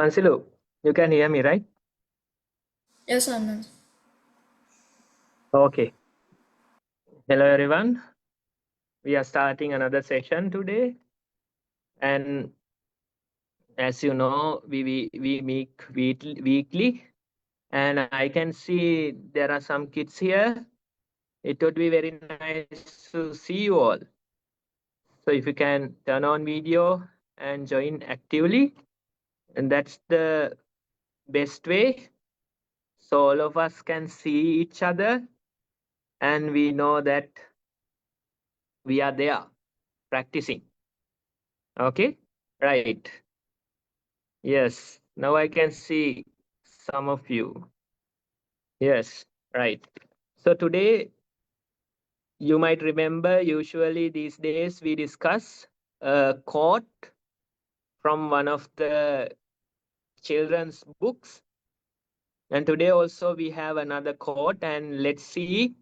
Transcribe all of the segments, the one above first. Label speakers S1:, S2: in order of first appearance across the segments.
S1: Pansilu, you can hear me, right?
S2: Yes, Anand.
S1: Okay. Hello, everyone. We are starting another session today. And as you know, we meet weekly. And I can see there are some kids here. It would be very nice to see you all. So if you can turn on video and join actively, and that's the best way. So all of us can see each other and we know that we are there practicing. Okay, right. Yes, now I can see some of you. Yes, right. So today you might remember, usually these days we discuss a quote from one of the children's books. And today also we have another quote, and let's see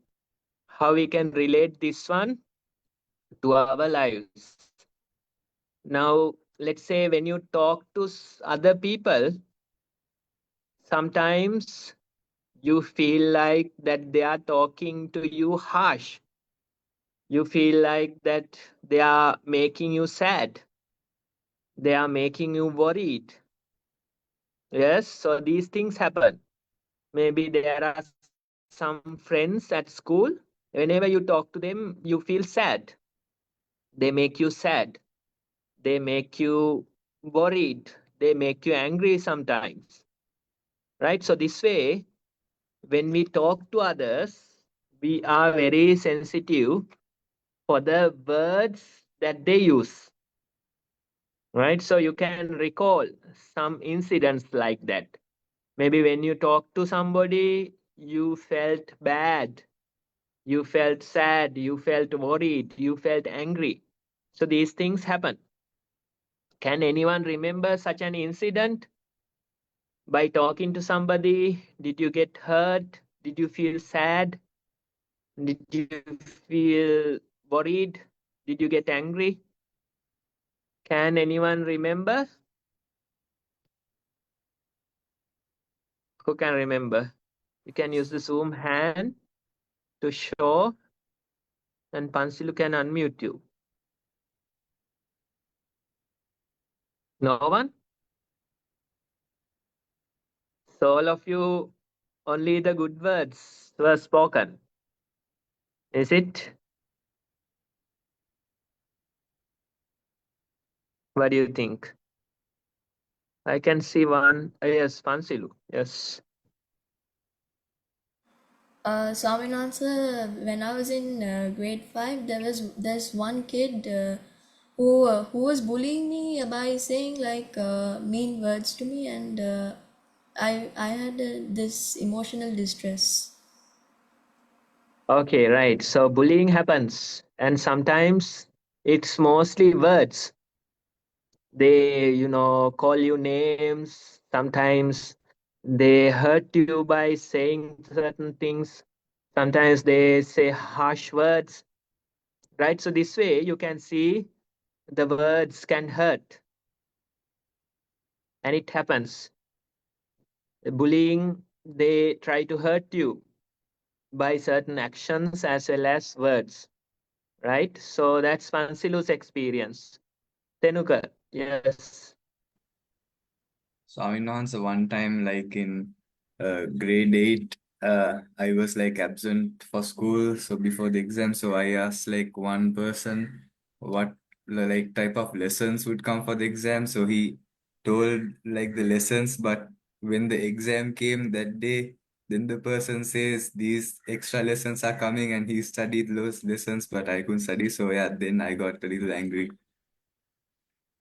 S1: how we can relate this one to our lives. Now, let's say when you talk to other people, sometimes you feel like that they are talking to you harsh. You feel like that they are making you sad. They are making you worried. Yes, so these things happen. Maybe there are some friends at school. Whenever you talk to them, you feel sad. They make you sad. They make you worried. They make you angry sometimes. Right? So, this way, when we talk to others, we are very sensitive for the words that they use. Right? So, you can recall some incidents like that. Maybe when you talk to somebody, you felt bad, you felt sad, you felt worried, you felt angry. So, these things happen. Can anyone remember such an incident? By talking to somebody, did you get hurt? Did you feel sad? Did you feel worried? Did you get angry? Can anyone remember? Who can remember? You can use the Zoom hand to show, and Pansilu can unmute you. No one? So all of you, only the good words were spoken. Is it? What do you think? I can see one. Yes, Pansilu. Yes.
S2: Swaminathan sir, when I was in grade 5, there's one kid who was bullying me by saying like mean words to me, and I had this emotional distress.
S1: Okay, right. So bullying happens, and sometimes it's mostly words. They, call you names. Sometimes they hurt you by saying certain things. Sometimes they say harsh words, right? So this way you can see the words can hurt, and it happens. Bullying, they try to hurt you by certain actions as well as words, right? So that's Pansilu's experience. Tenuka, yes.
S3: So I know so one time, like in grade 8, I was like absent for school. So before the exam, so I asked like one person what like type of lessons would come for the exam. So he told like the lessons, but when the exam came that day, then the person says these extra lessons are coming, and he studied those lessons, but I couldn't study. So yeah, then I got a little angry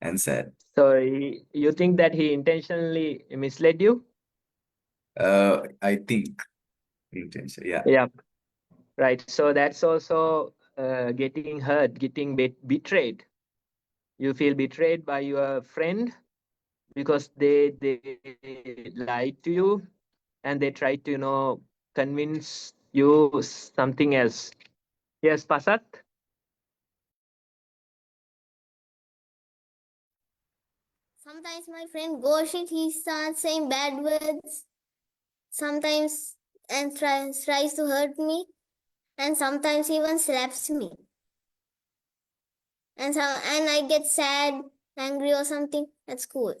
S3: and sad.
S1: So you think that he intentionally misled you?
S3: I think intention, yeah.
S1: Yeah, right. So that's also getting hurt, getting betrayed. You feel betrayed by your friend because they lied to you and they tried to convince you something else. Yes, Pasat.
S4: Sometimes my friend goes shit, he starts saying bad words. Sometimes and tries to hurt me, and sometimes even slaps me. And I get sad, angry or something at school.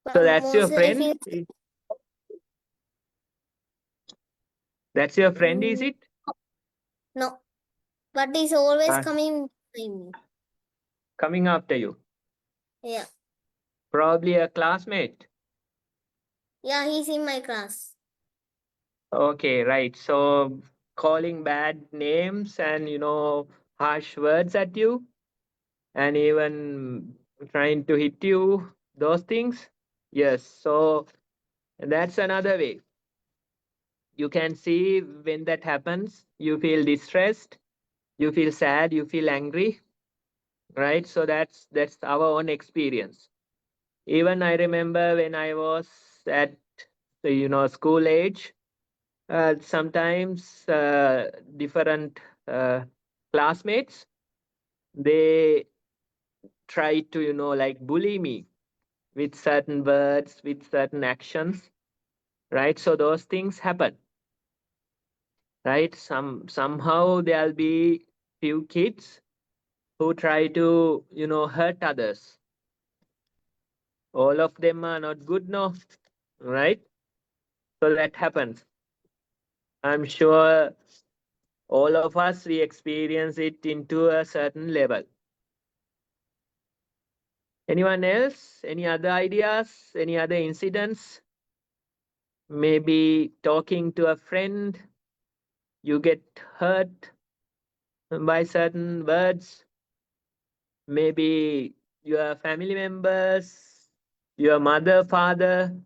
S1: So
S4: But
S1: that's your
S4: mostly I
S1: friend?
S4: feel
S1: That's your friend, is it?
S4: no. But he's always
S1: Uh,
S4: coming behind me.
S1: coming after you.
S4: Yeah.
S1: Probably a classmate.
S4: Yeah, he's in my class.
S1: Okay, right. So calling bad names and harsh words at you and even trying to hit you, those things. Yes. So that's another way. You can see when that happens, you feel distressed, you feel sad, you feel angry, right? So that's our own experience. Even I remember when I was at school age, sometimes different uh, classmates, they try to like bully me with certain words, with certain actions, right? So those things happen, right? Somehow there'll be few kids who try to hurt others. All of them are not good, no, right? So that happens. I'm sure all of us, we experience it into a certain level. Anyone else? Any other ideas? Any other incidents? Maybe talking to a friend, you get hurt by certain words. Maybe your family members, your mother, father,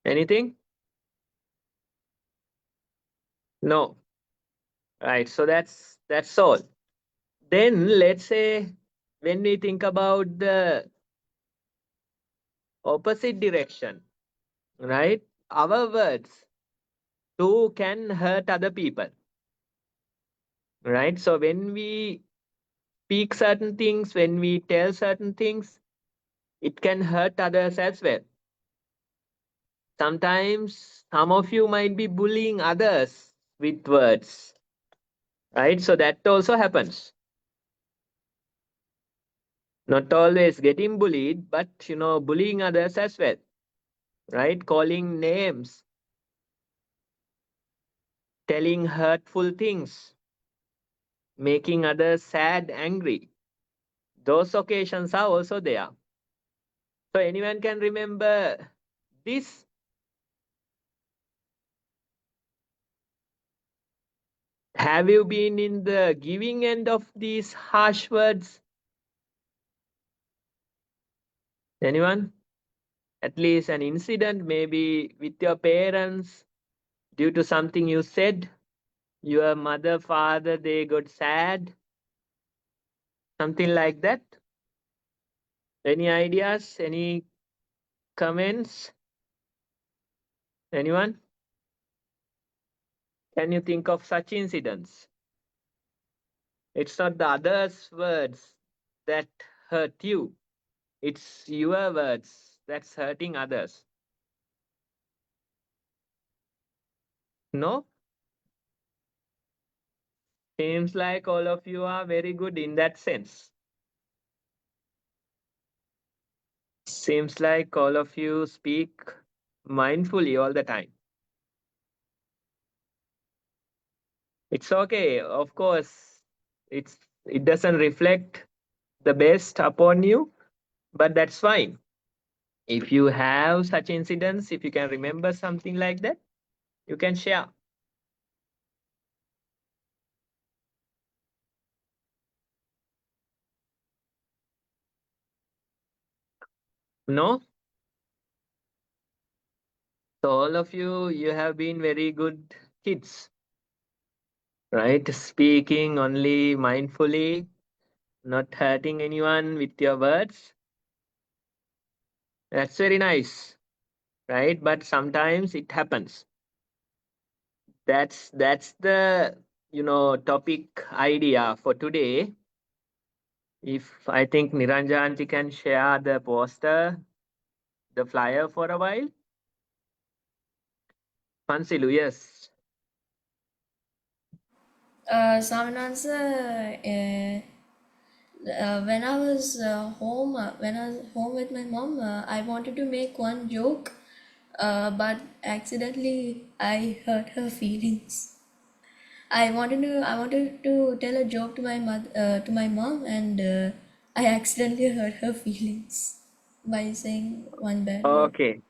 S1: anything? No. Right. So that's all. Then let's say when we think about the opposite direction, right? Our words too can hurt other people, right? So when we speak certain things, when we tell certain things, it can hurt others as well. Sometimes some of you might be bullying others with words, right? So that also happens. Not always getting bullied, but bullying others as well, right? Calling names, telling hurtful things, making others sad, angry. Those occasions are also there. So anyone can remember this? Have you been in the giving end of these harsh words? Anyone? At least an incident, maybe with your parents, due to something you said. Your mother, father, they got sad. Something like that. Any ideas? Any comments? Anyone? Can you think of such incidents? It's not the others' words that hurt you. It's your words that's hurting others. No? Seems like all of you are very good in that sense. Seems like all of you speak mindfully all the time. It's okay. Of course, it doesn't reflect the best upon you, but that's fine. If you have such incidents, if you can remember something like that, you can share. No? So all of you, you have been very good kids, right? Speaking only mindfully, not hurting anyone with your words. That's very nice, right? But sometimes it happens. That's the topic idea for today. If I think Niranjanti can share the poster, the flyer for a while. Pansilu, yes.
S2: Saminansa, when I was home, when I was home with my mom, I wanted to make one joke, but accidentally I hurt her feelings. I wanted to tell a joke to my to my mom, and I accidentally hurt her feelings by saying one bad word.
S1: Okay,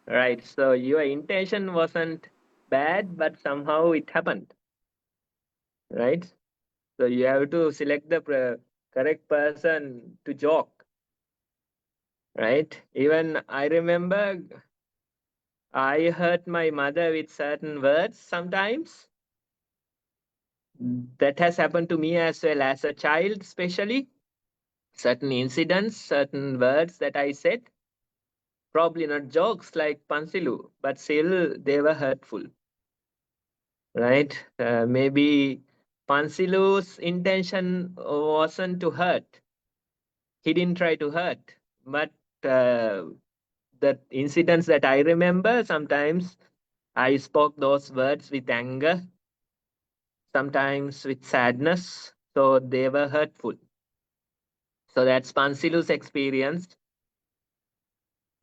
S1: right. So your intention wasn't bad, but somehow it happened, right? So you have to select the correct person to joke, right? Even I remember I hurt my mother with certain words sometimes. That has happened to me as well as a child, especially. Certain incidents, certain words that I said, probably not jokes like Pansilu, but still they were hurtful, right? Maybe Pansilu's intention wasn't to hurt. He didn't try to hurt, but the incidents that I remember, sometimes I spoke those words with anger, sometimes with sadness, so they were hurtful. So that's Pansilu's experience.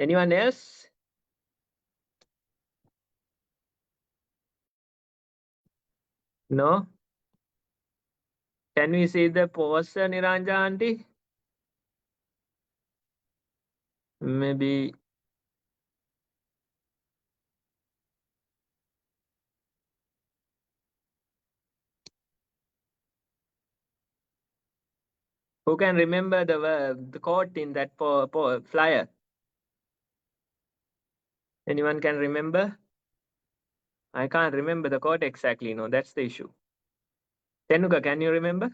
S1: Anyone else? No? Can we see the poster, Niranja auntie? Maybe. Who can remember the quote in that flyer? Anyone can remember? I can't remember the quote exactly. No, that's the issue. Tenuka, can you remember?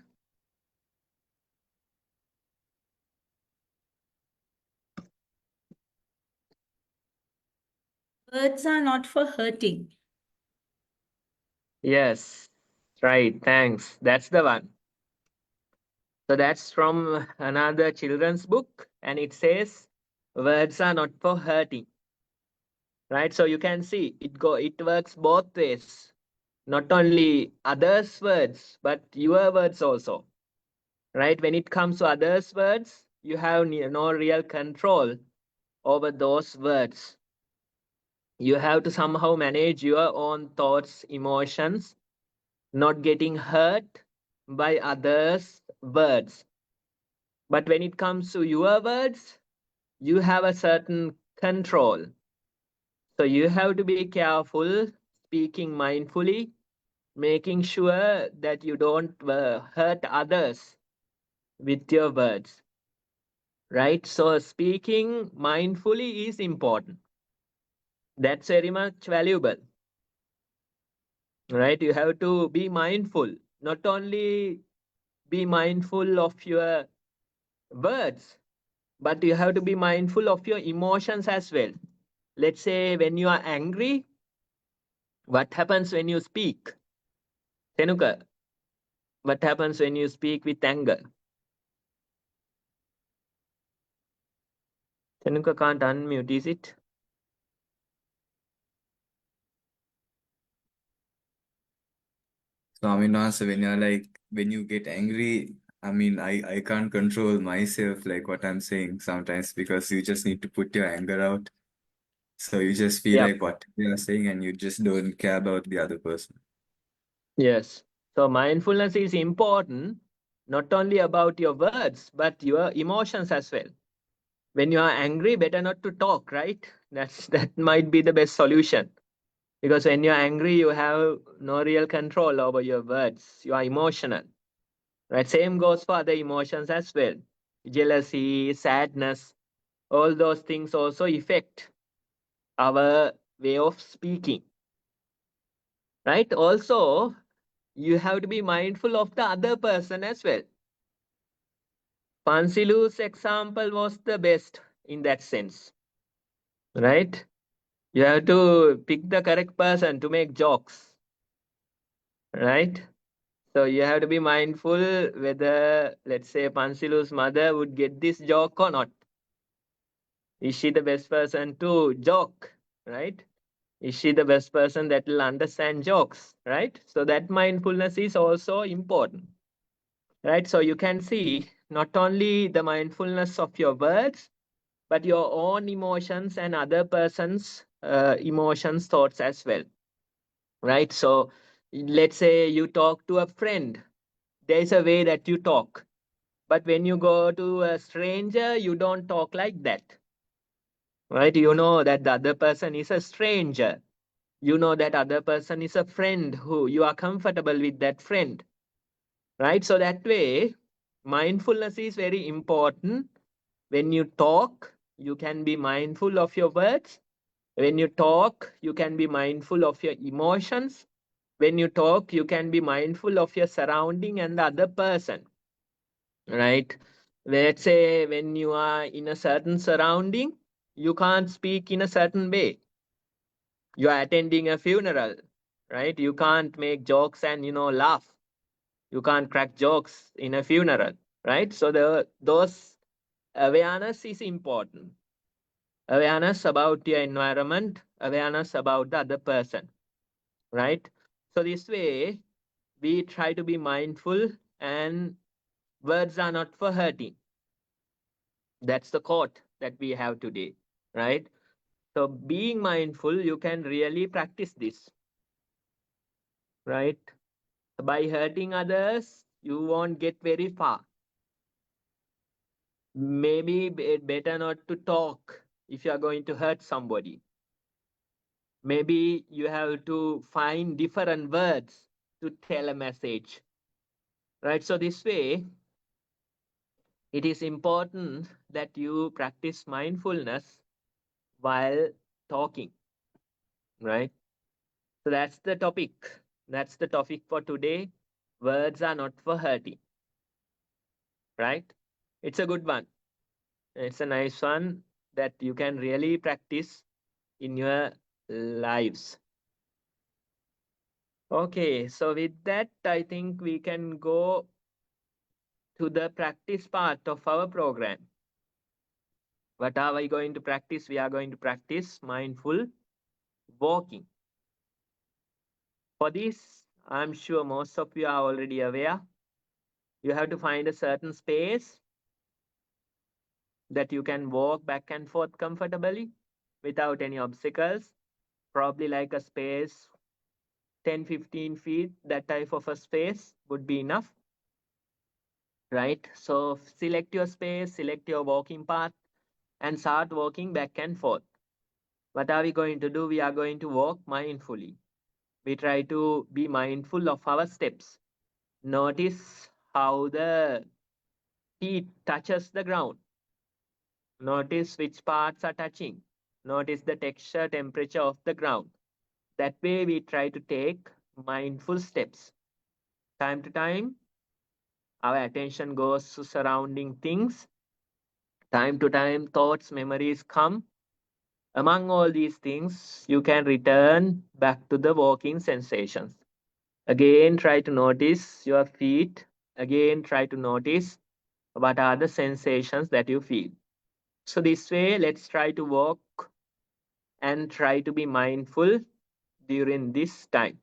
S5: Words are not for hurting.
S1: Yes, right. Thanks. That's the one. So that's from another children's book, and it says, "Words are not for hurting." Right. So you can see it works both ways. Not only others' words, but your words also. Right. When it comes to others' words, you have no real control over those words. You have to somehow manage your own thoughts, emotions, not getting hurt by others' words. But when it comes to your words, you have a certain control. So you have to be careful, speaking mindfully, making sure that you don't hurt others with your words. Right? So speaking mindfully is important. That's very much valuable. Right? You have to be mindful, not only be mindful of your words, but you have to be mindful of your emotions as well. Let's say when you are angry, what happens when you speak? Tenuka, what happens when you speak with anger? Tenuka can't unmute, is it?
S3: So I mean, also when you get angry, I mean, I can't control myself like what I'm saying sometimes because you just need to put your anger out. So you just feel
S1: Yep.
S3: like what they are saying and you just don't care about the other person.
S1: Yes. So mindfulness is important, not only about your words, but your emotions as well. When you are angry, better not to talk, right? That might be the best solution. Because when you're angry, you have no real control over your words. You are emotional. Right? Same goes for other emotions as well. Jealousy, sadness, all those things also affect our way of speaking. Right? Also, you have to be mindful of the other person as well. Pansilu's example was the best in that sense. Right? You have to pick the correct person to make jokes. Right? So you have to be mindful whether, let's say, Pansilu's mother would get this joke or not. Is she the best person to joke, right? Is she the best person that will understand jokes, right? So that mindfulness is also important, right? So you can see not only the mindfulness of your words, but your own emotions and other person's emotions, thoughts as well, right? So let's say you talk to a friend, there's a way that you talk. But when you go to a stranger, you don't talk like that, right? You know that the other person is a stranger. You know that other person is a friend who you are comfortable with that friend, right? So that way, mindfulness is very important. When you talk, you can be mindful of your words. When you talk, you can be mindful of your emotions. When you talk, you can be mindful of your surrounding and the other person, right? Let's say when you are in a certain surrounding, you can't speak in a certain way. You are attending a funeral, right? You can't make jokes and laugh. You can't crack jokes in a funeral, right? So those awareness is important. Awareness about your environment, awareness about the other person, right? So this way we try to be mindful, and words are not for hurting. That's the quote that we have today, right? So being mindful, you can really practice this, right? By hurting others, you won't get very far. Maybe better not to talk if you are going to hurt somebody. Maybe you have to find different words to tell a message, right? So this way, it is important that you practice mindfulness while talking, right? So that's the topic. That's the topic for today. Words are not for hurting, right? It's a good one. It's a nice one that you can really practice in your lives. Okay, so with that, I think we can go to the practice part of our program. What are we going to practice? We are going to practice mindful walking. For this, I'm sure most of you are already aware. You have to find a certain space that you can walk back and forth comfortably without any obstacles. Probably like a space 10-15 feet, that type of a space would be enough, right? So select your space, select your walking path, and start walking back and forth. What are we going to do? We are going to walk mindfully. We try to be mindful of our steps. Notice how the feet touches the ground. Notice which parts are touching. Notice the texture, temperature of the ground. That way we try to take mindful steps. Time to time, our attention goes to surrounding things. Time to time, thoughts, memories come. Among all these things, you can return back to the walking sensations. Again, try to notice your feet. Again, try to notice what are the sensations that you feel. So this way, let's try to walk and try to be mindful during this time.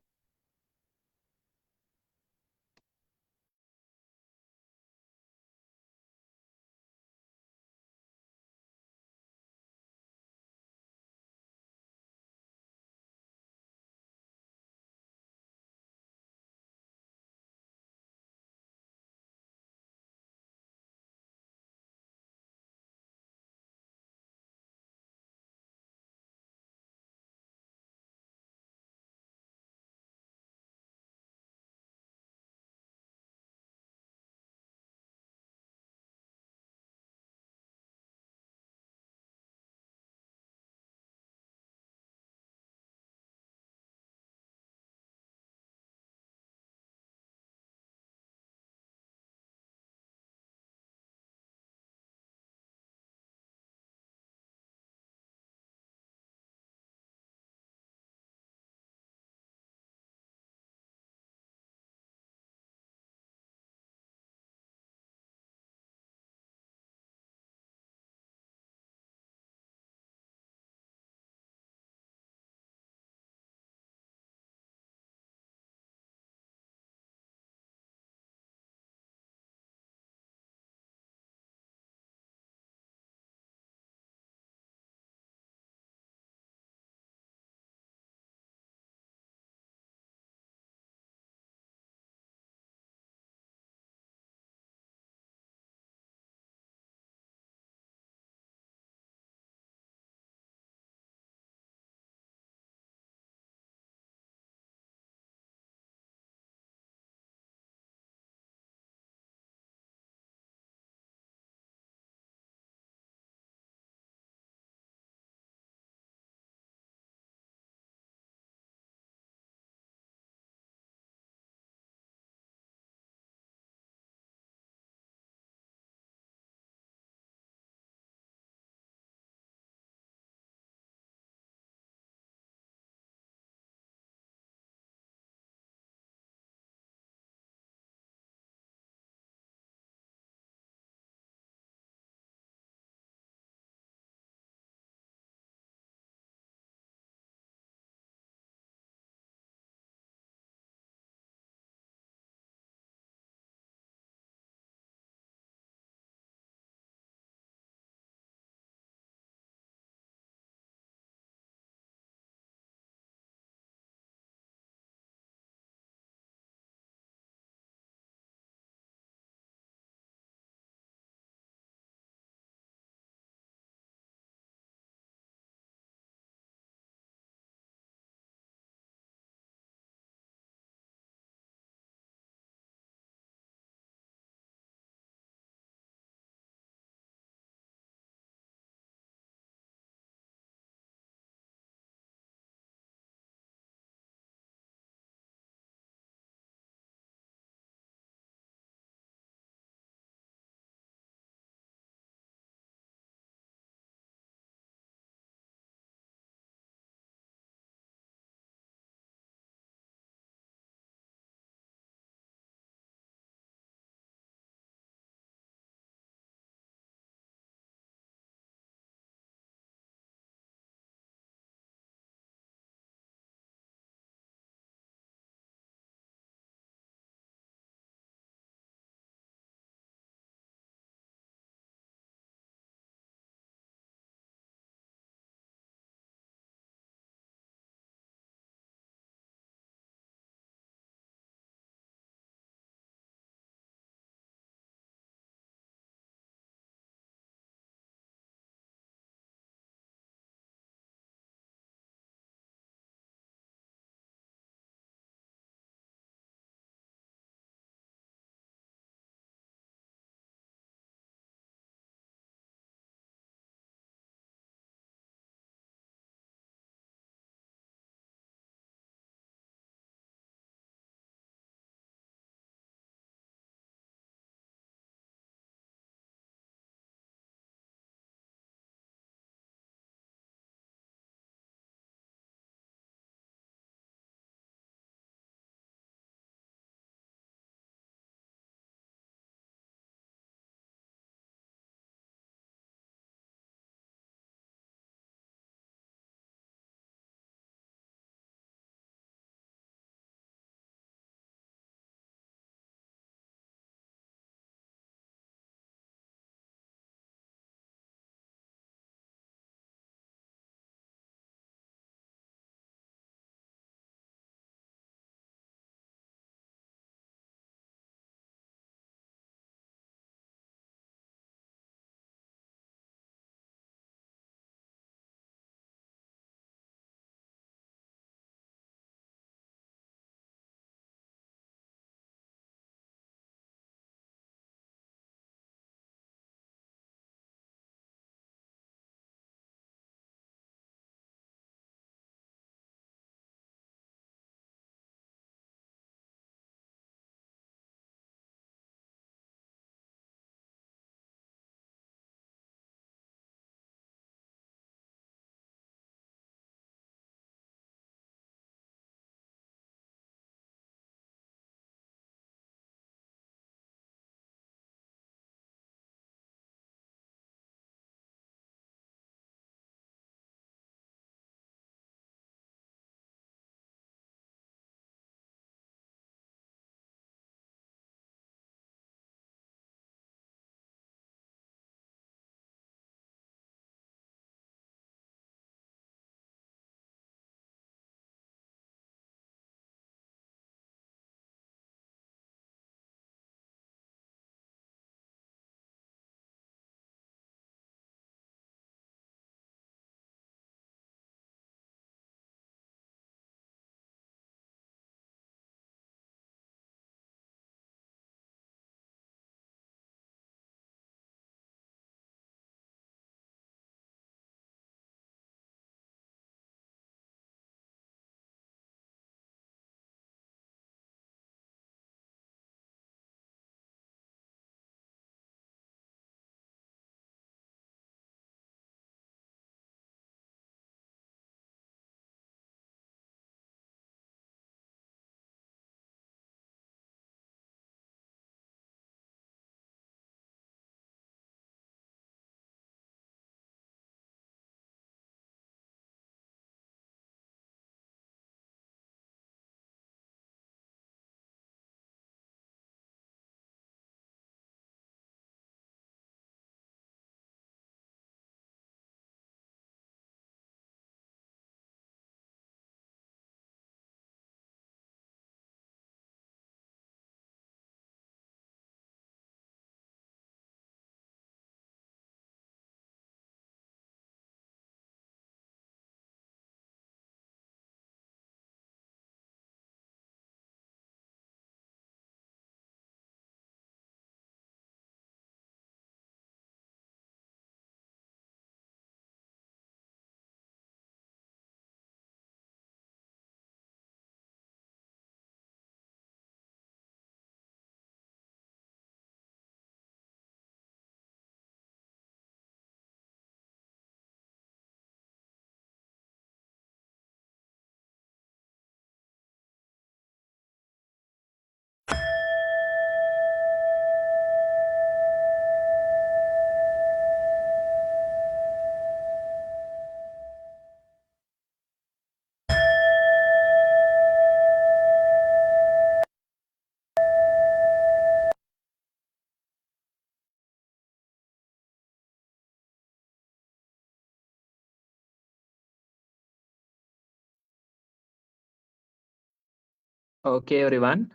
S1: Okay, everyone.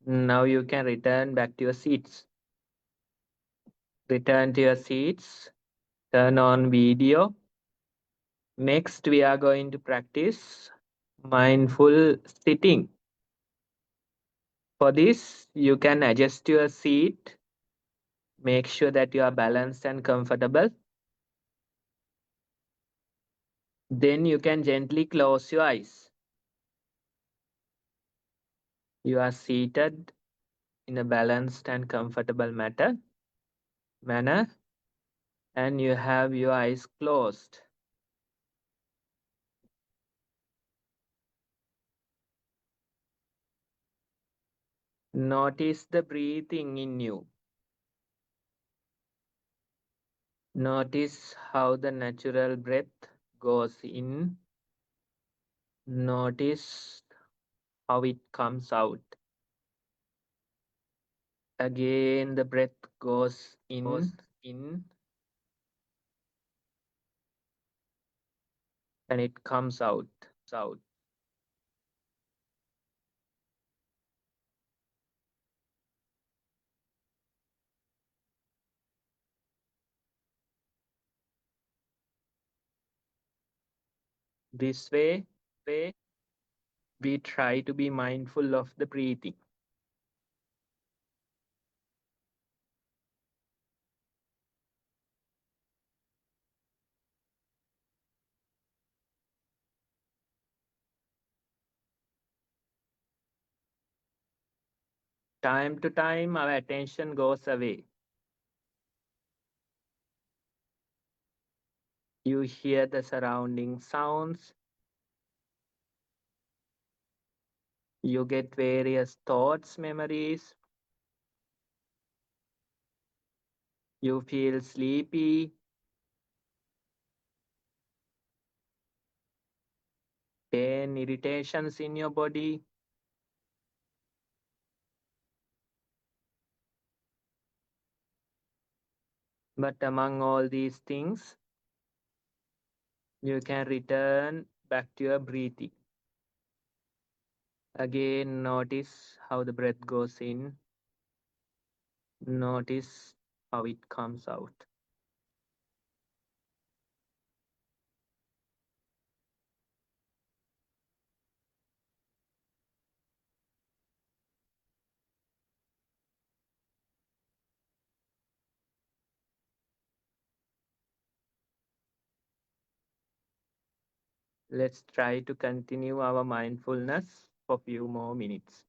S1: Now you can return back to your seats. Return to your seats. Turn on video. Next, we are going to practice mindful sitting. For this, you can adjust your seat. Make sure that you are balanced and comfortable. Then you can gently close your eyes. You are seated in a balanced and comfortable manner, and you have your eyes closed. Notice the breathing in you. Notice how the natural breath goes in. Notice how it comes out. Again, the breath goes in, and it comes out. This way, we try to be mindful of the breathing. Time to time, our attention goes away. You hear the surrounding sounds. You get various thoughts, memories. You feel sleepy. Pain, irritations in your body. But among all these things, you can return back to your breathing. Again, notice how the breath goes in. Notice how it comes out. Let's try to continue our mindfulness for a few more minutes.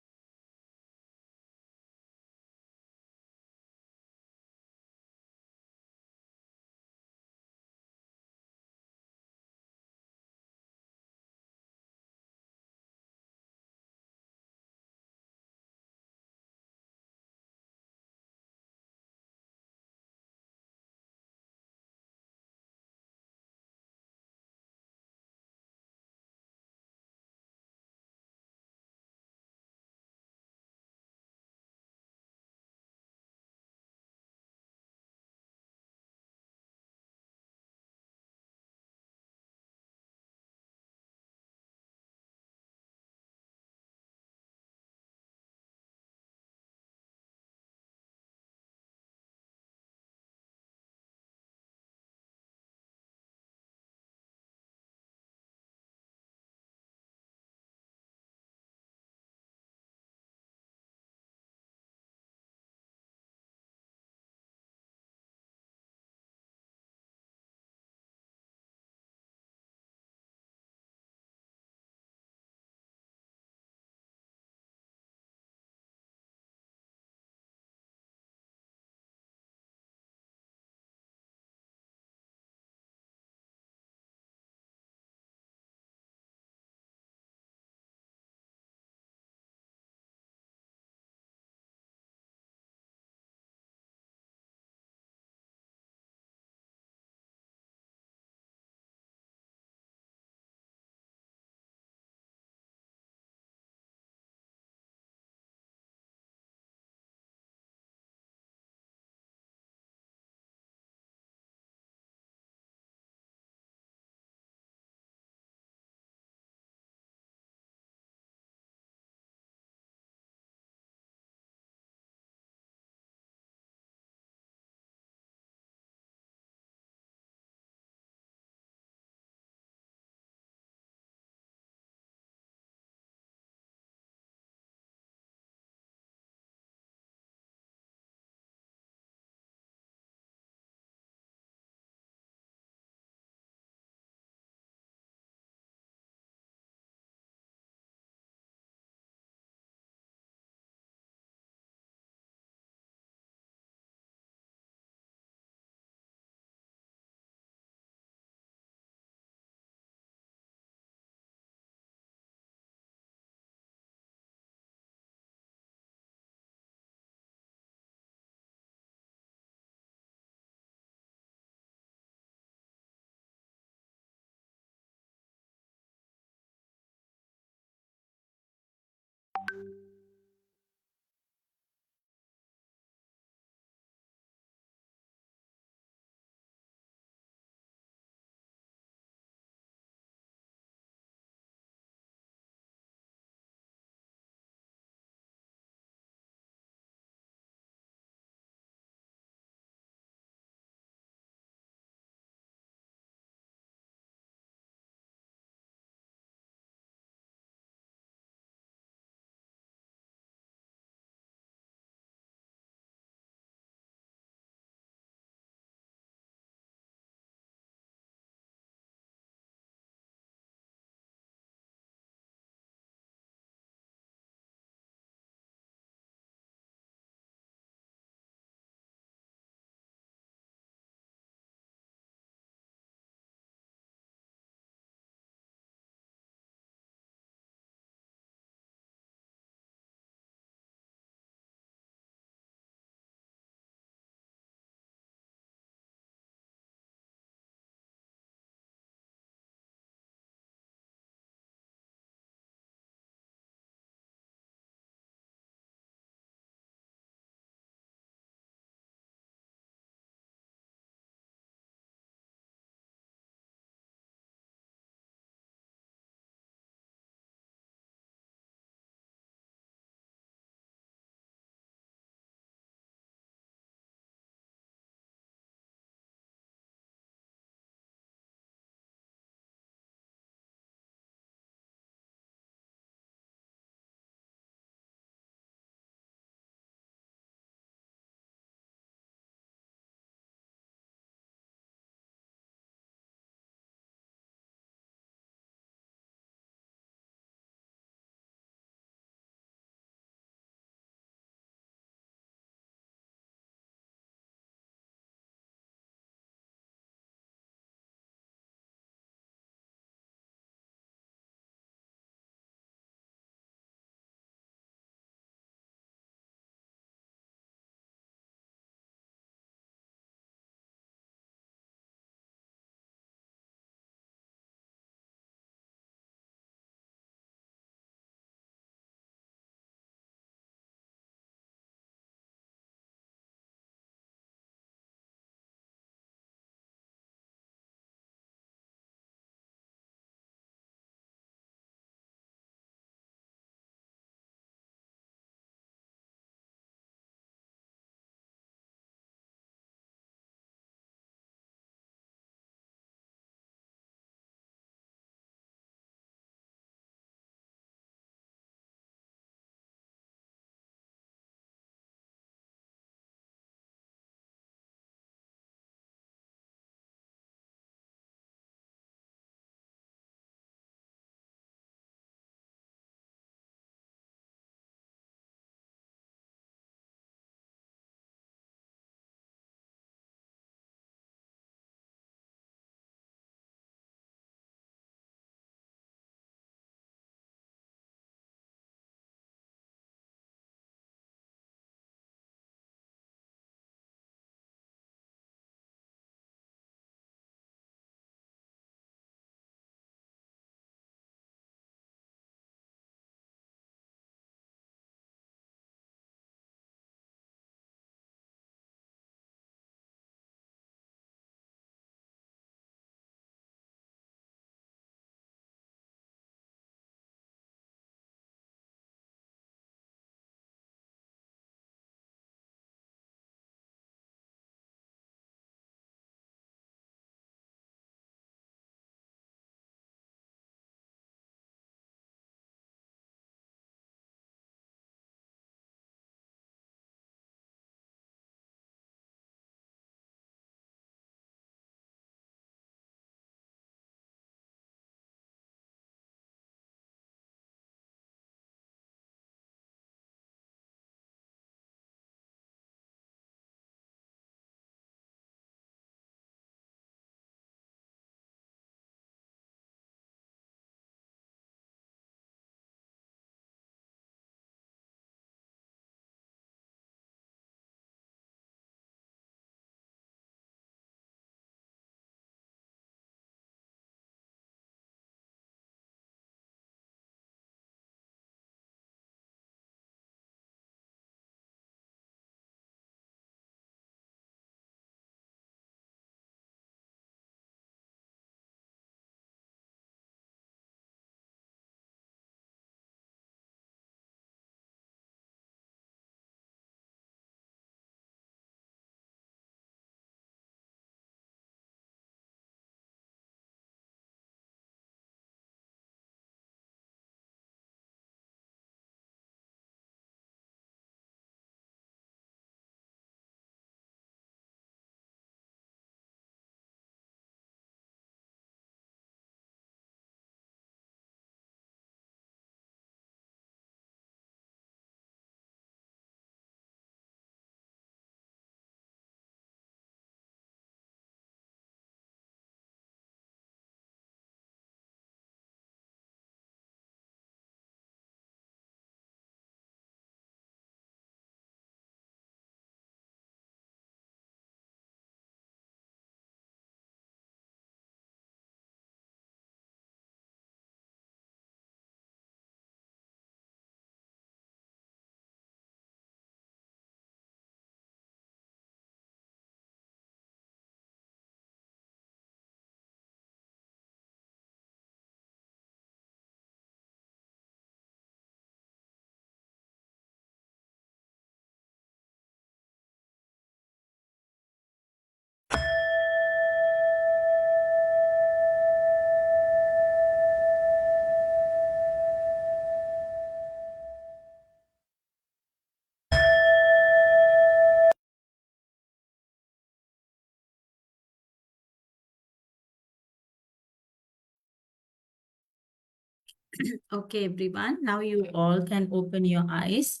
S5: Okay, everyone. Now you all can open your eyes.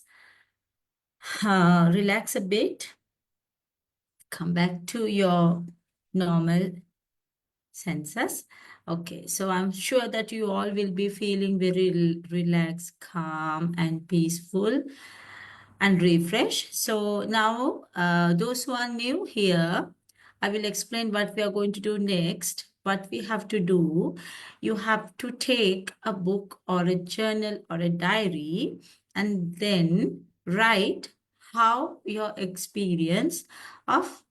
S5: Relax a bit. Come back to your normal senses. Okay, so I'm sure that you all will be feeling very relaxed, calm, and peaceful and refreshed. So now, those who are new here, I will explain what we are going to do next. What we have to do, you have to take a book or a journal or a diary and then write how your experience of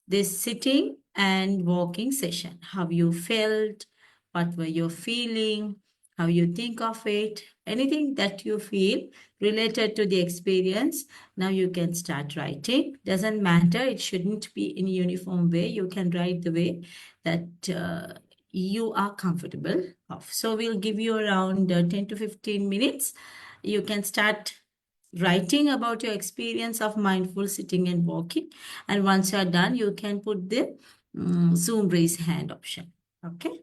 S5: this sitting and walking session, how you felt, what were you feeling, how you think of it, anything that you feel related to the experience. Now you can start writing. Doesn't matter, it shouldn't be in a uniform way. You can write the way that you are comfortable of. So we'll give you around 10 to 15 minutes. You can start writing about your experience of mindful sitting and walking. And once you're done, you can put the Zoom raise hand option. Okay.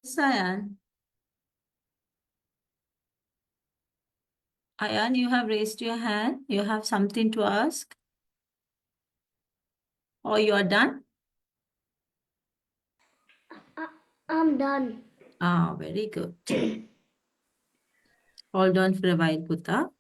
S5: Sayan, Ayan, you have raised your hand. You have something to ask? Or you are done?
S4: I'm done.
S5: Ah, very good. Hold on for a while, Putta.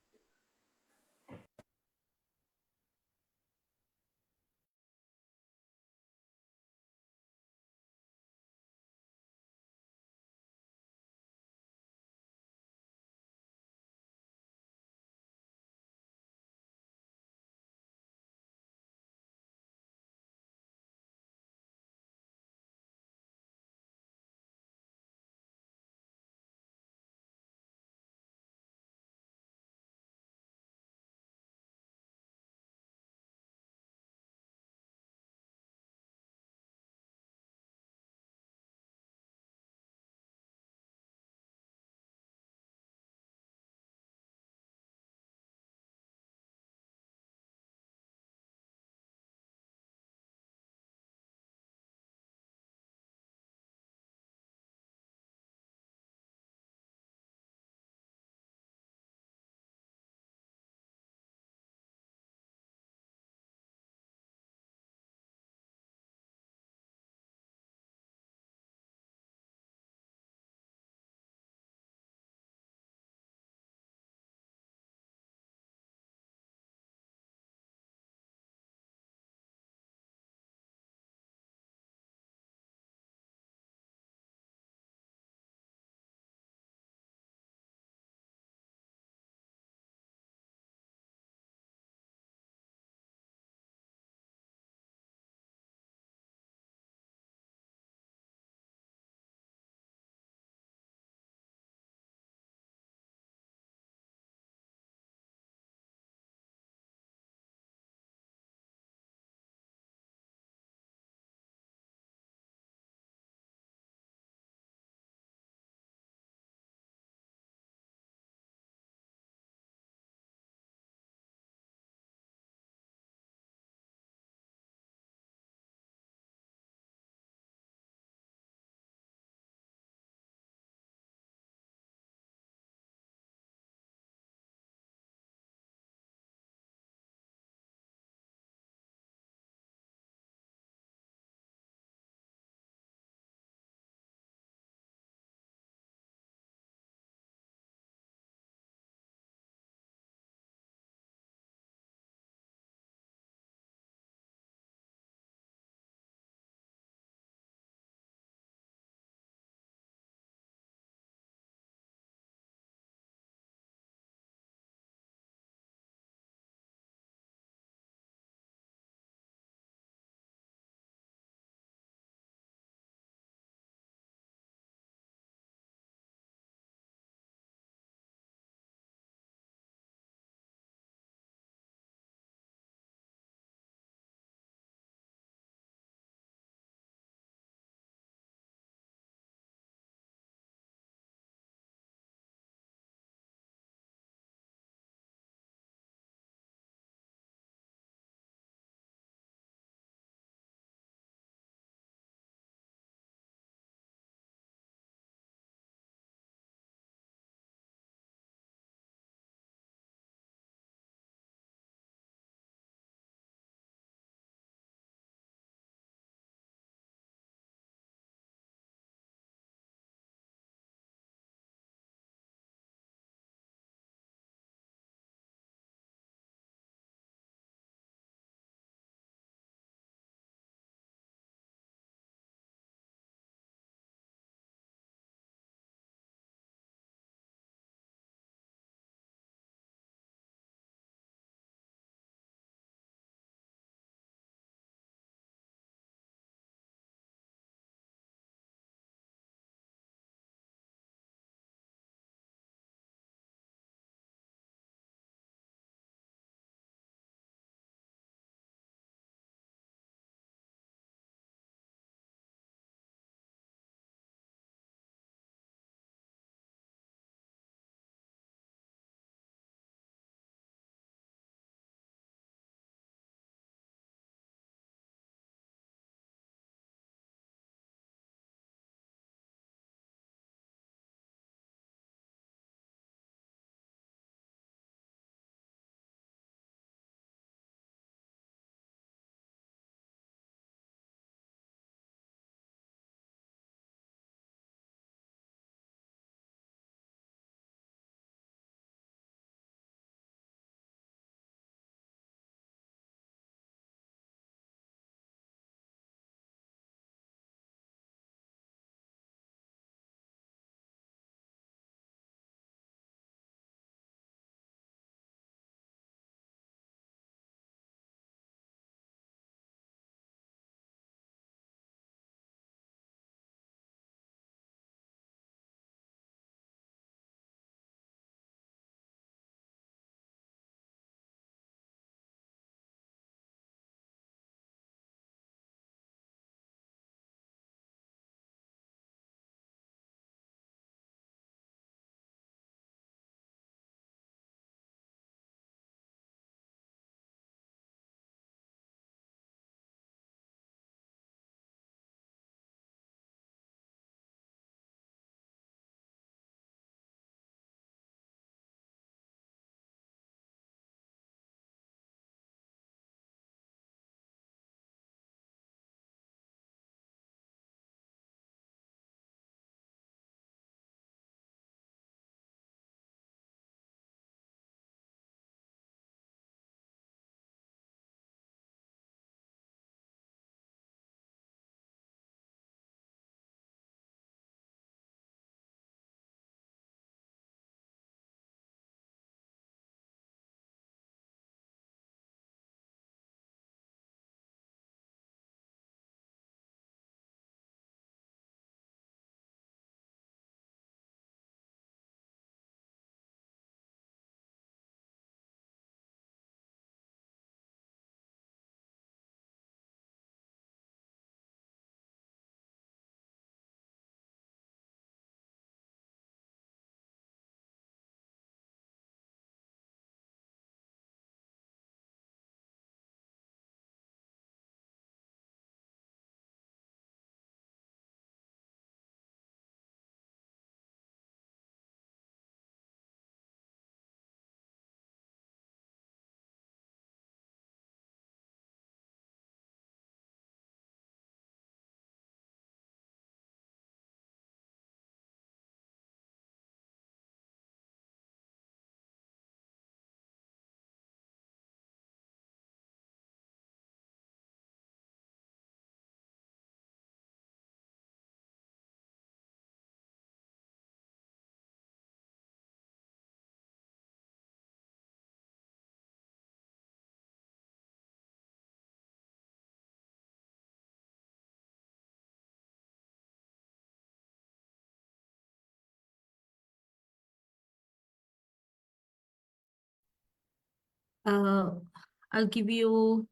S5: I'll give you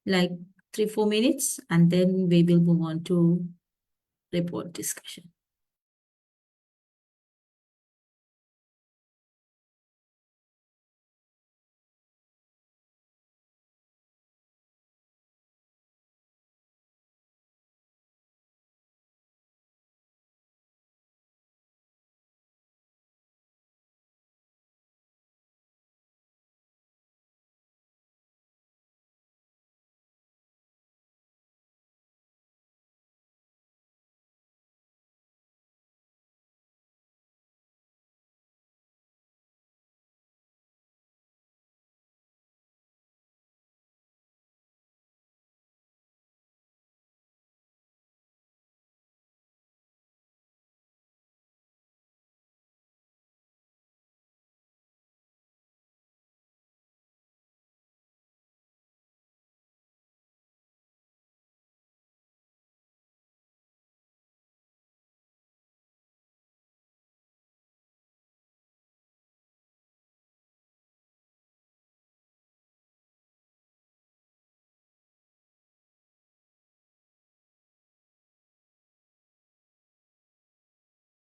S5: like 3-4 minutes and then we will move on to report discussion.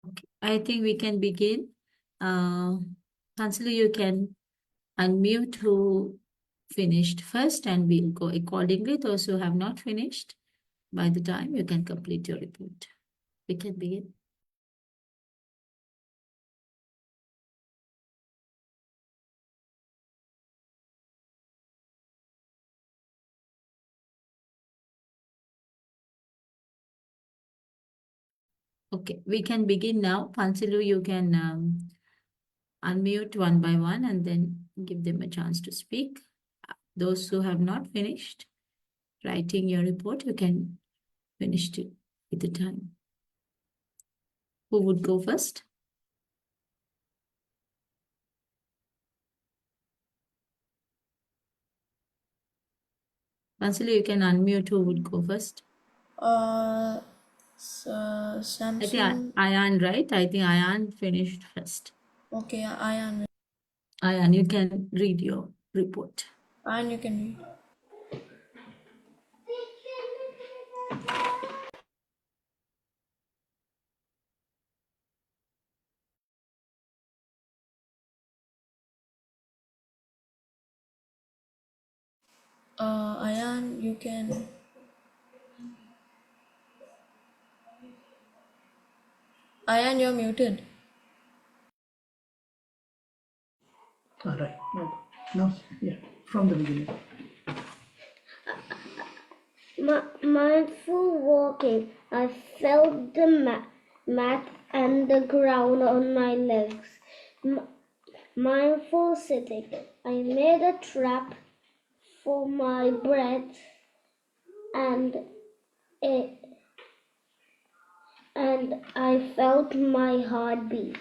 S5: Okay, I think we can begin. Counselor, you can unmute who finished first and we'll go accordingly. Those who have not finished, by the time you can complete your report. We can begin. Okay, we can begin now. Pansilu, you can unmute one by one and then give them a chance to speak. Those who have not finished writing your report, you can finish it with the time. Who would go first? Pansilu, you can unmute who would go first.
S2: So
S5: I think
S2: Samsung.
S5: Ayan, right? I think Ayan finished first.
S2: Okay, Ayan.
S5: Ayan, you can read your report.
S2: Ayan, you can read. Ayan, you can. Ayan, you're muted.
S6: All right. No, yeah, from the beginning.
S4: Mindful walking. I felt the mat and the ground on my legs. Mindful sitting. I made a trap for my breath and I felt my heartbeat.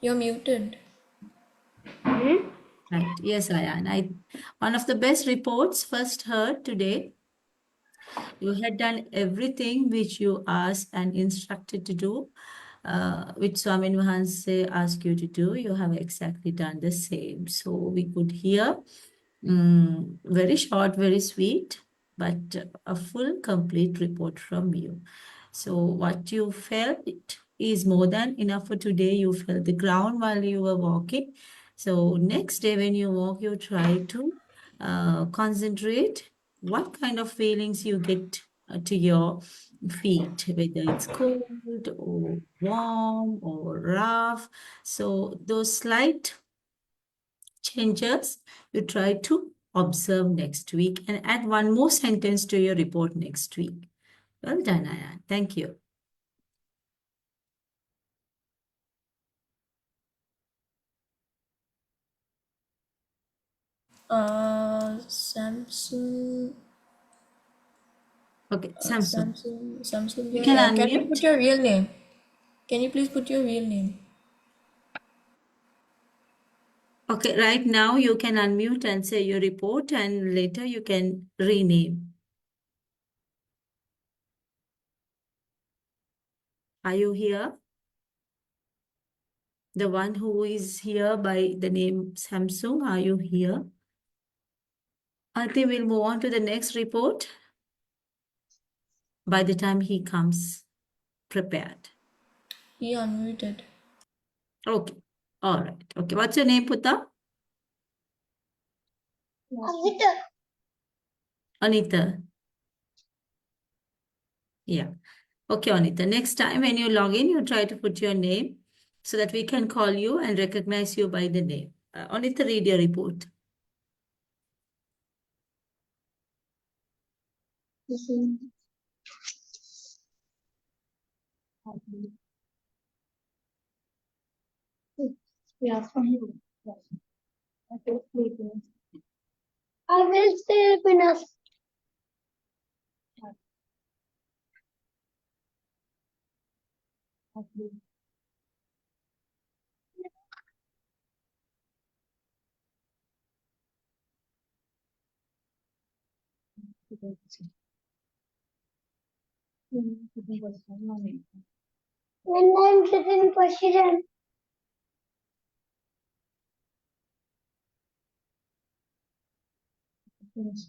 S2: You're muted.
S5: Right. Yes, Ayan. One of the best reports first heard today. You had done everything which you asked and instructed to do, which Swami Mahanse asked you to do. You have exactly done the same. So we could hear very short, very sweet, but a full, complete report from you. So what you felt is more than enough for today. You felt the ground while you were walking. So next day when you walk, you try to concentrate what kind of feelings you get to your feet, whether it's cold or warm or rough. So those slight changes you try to observe next week and add one more sentence to your report next week. Well done, Ayan. Thank you.
S2: Samsung.
S5: Okay, Samsung.
S2: Samsung.
S5: You can
S2: Can you
S5: unmute.
S2: put your real name? Can you please put your real name?
S5: Okay, right now you can unmute and say your report, and later you can rename. Are you here? The one who is here by the name Samsung, are you here? I think we'll move on to the next report by the time he comes prepared.
S2: He unmuted.
S5: Okay. All right. Okay. What's your name, Putta? Anita. Yeah. Okay, Anita. Next time when you log in, you try to put your name so that we can call you and recognize you by the name. Anita, read your report.
S7: Yeah, from you. Yes. Okay, sleeping. I will sleep in a when I'm sitting position. Finish.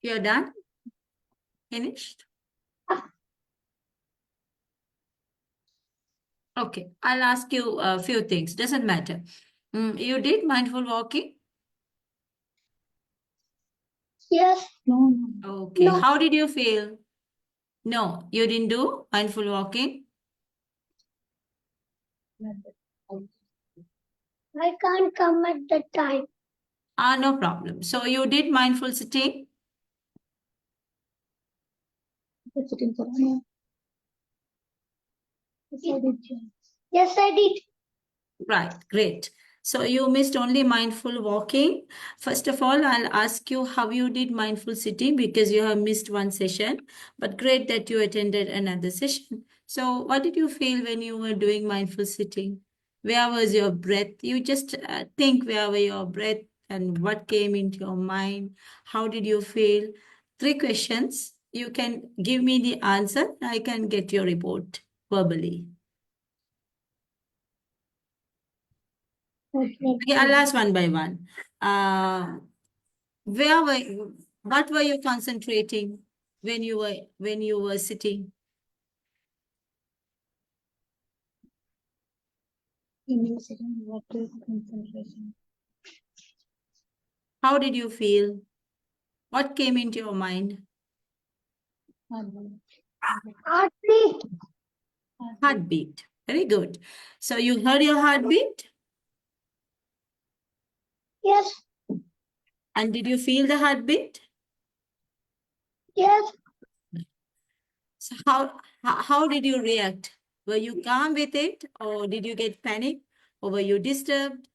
S5: You're done? Finished? Okay. I'll ask you a few things. Doesn't matter. You did mindful walking?
S7: Yes. No.
S5: Okay.
S7: No.
S5: How did you feel? No, you didn't do mindful walking?
S7: I can't come at that time.
S5: No problem. So you did mindful sitting?
S7: Sitting for Yes, I did.
S5: Right, great. So you missed only mindful walking. First of all, I'll ask you how you did mindful sitting because you have missed one session, but great that you attended another session. So what did you feel when you were doing mindful sitting? Where was your breath? You just think where were your breath and what came into your mind? How did you feel? 3 questions. You can give me the answer. I can get your report verbally. Okay, I'll ask one by one. Where were you, what were you concentrating when you were sitting?
S7: What is concentration?
S5: How did you feel? What came into your mind?
S7: Heartbeat.
S5: Heartbeat. Very good. So you heard your heartbeat?
S7: Yes.
S5: And did you feel the heartbeat?
S7: Yes.
S5: So how did you react? Were you calm with it, or did you get panic, or were you disturbed?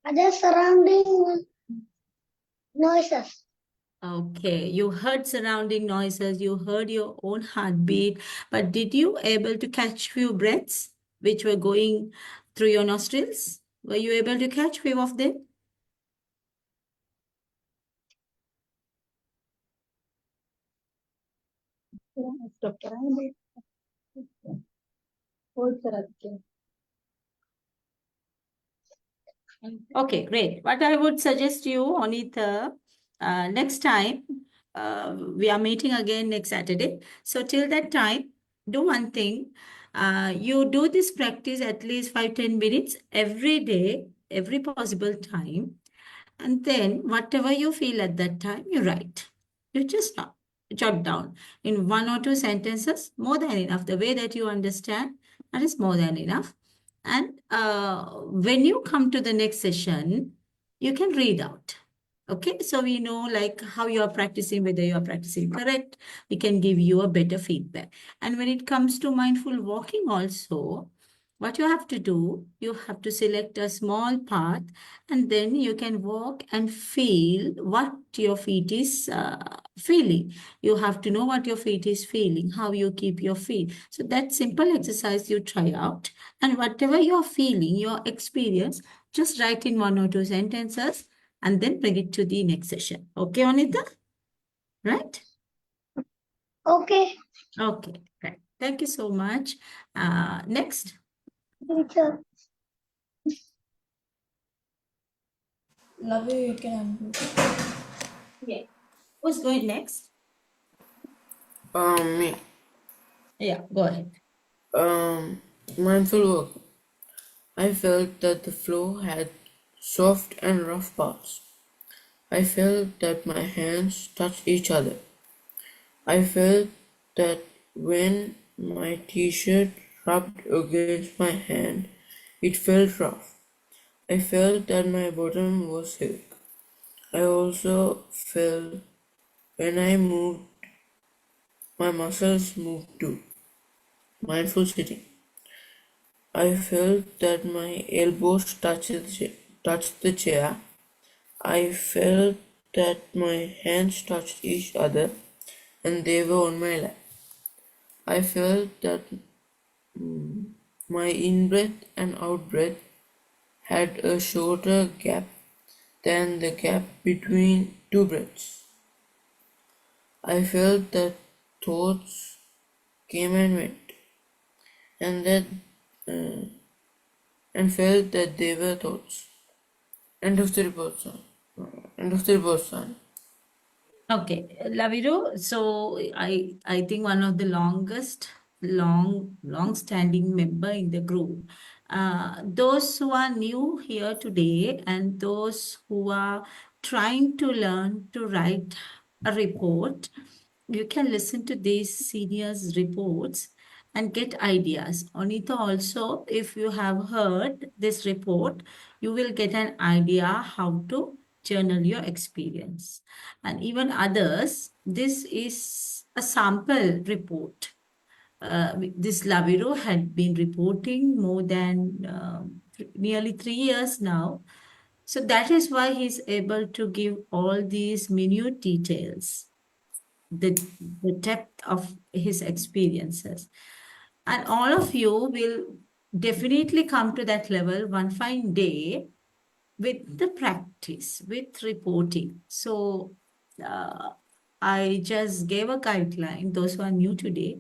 S7: Other surrounding noises.
S5: Okay, you heard surrounding noises, you heard your own heartbeat, but did you able to catch few breaths which were going through your nostrils? Were you able to catch few of them? Okay, great. What I would suggest you, Anita, next time, we are meeting again next Saturday. So till that time, do one thing. You do this practice at least 5-10 minutes every day, every possible time. And then whatever you feel at that time, you write. You just jot down in 1 or 2 sentences, more than enough. The way that you understand, that is more than enough. And when you come to the next session, you can read out. Okay, so we know like how you are practicing, whether you are practicing correct, we can give you a better feedback. And when it comes to mindful walking also, What you have to do, you have to select a small path and then you can walk and feel what your feet is feeling. You have to know what your feet is feeling, how you keep your feet. So that simple exercise you try out, and whatever you're feeling, your experience, just write in 1 or 2 sentences and then bring it to the next session. Okay, Anita? Right?
S7: Okay,
S5: Okay, right. Thank you so much. Next.
S7: teacher.
S2: Love you can unmute.
S5: Yeah. Who's going next?
S8: Me.
S5: Yeah, go ahead.
S8: Mindful work. I felt that the flow had soft and rough parts. I felt that my hands touched each other. I felt that when my t-shirt rubbed against my hand, it felt rough. I felt that my bottom was silk. I also felt when I moved, my muscles moved too. Mindful sitting. I felt that my elbows touched the chair. I felt that my hands touched each other and they were on my lap. I felt that my in breath and out breath had a shorter gap than the gap between two breaths. I felt that thoughts came and went, and that and felt that they were thoughts. End of the report, sir. End of the report, sir.
S5: Okay, Laviro. So I think one of the long-standing member in the group. Those who are new here today and those who are trying to learn to write a report, you can listen to these seniors' reports and get ideas. Anita, also, if you have heard this report, you will get an idea how to journal your experience. And even others, this is a sample report. This Laviro had been reporting more than nearly 3 years now. So that is why he's able to give all these minute details, the depth of his experiences. And all of you will definitely come to that level one fine day with the practice, with reporting. So I just gave a guideline, those who are new today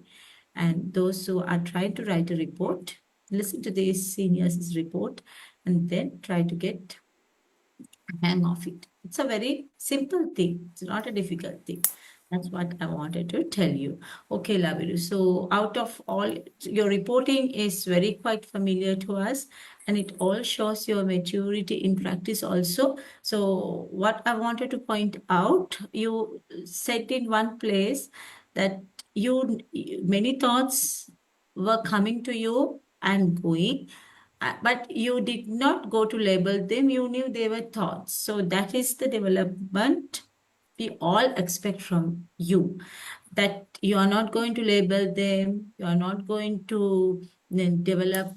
S5: and those who are trying to write a report, listen to these seniors' report and then try to get hang of it. It's a very simple thing. It's not a difficult thing. That's what I wanted to tell you. Okay, Laviru. So out of all, your reporting is very quite familiar to us and it all shows your maturity in practice also. So what I wanted to point out, you said in one place that many thoughts were coming to you and going, but you did not go to label them, you knew they were thoughts. So that is the development we all expect from you, that you are not going to label them, you are not going to then develop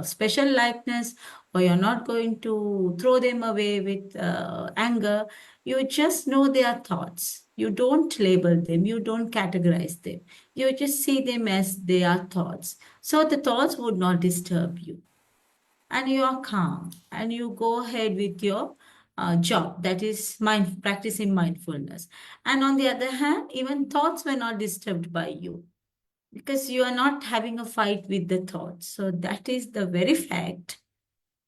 S5: special likeness, or you're not going to throw them away with anger. You just know they are thoughts. You don't label them, you don't categorize them. You just see them as they are thoughts. So the thoughts would not disturb you. And you are calm and you go ahead with your job, that is practicing mindfulness. And on the other hand, even thoughts were not disturbed by you because you are not having a fight with the thoughts. So that is the very fact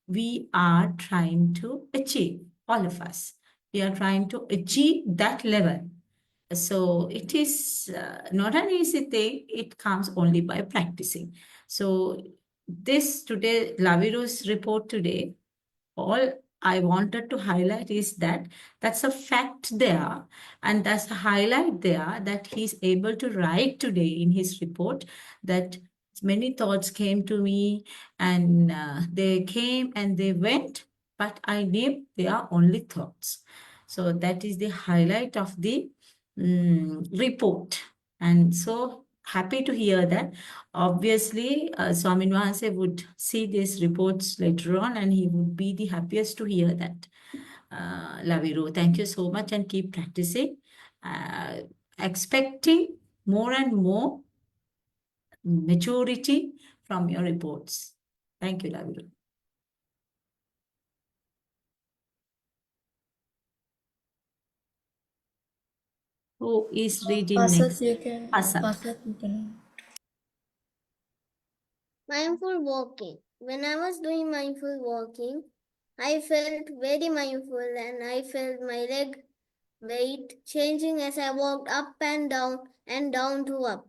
S5: we are trying to achieve, all of us. We are trying to achieve that level. So it is not an easy thing. It comes only by practicing. So this today, Laviro's report today, all I wanted to highlight is that that's a fact there, and that's a highlight there that he's able to write today in his report that many thoughts came to me and they came and they went, but I knew they are only thoughts. So that is the highlight of the report. And so happy to hear that. Obviously, Swamin Wahanse would see these reports later on and he would be the happiest to hear that. Laviru, thank you so much and keep practicing. Expecting more and more maturity from your reports. Thank you, Laviru. Who is reading next?
S2: You can.
S5: Pasala.
S2: You can.
S4: Mindful walking. When I was doing mindful walking, I felt very mindful and I felt my leg weight changing as I walked up and down to up.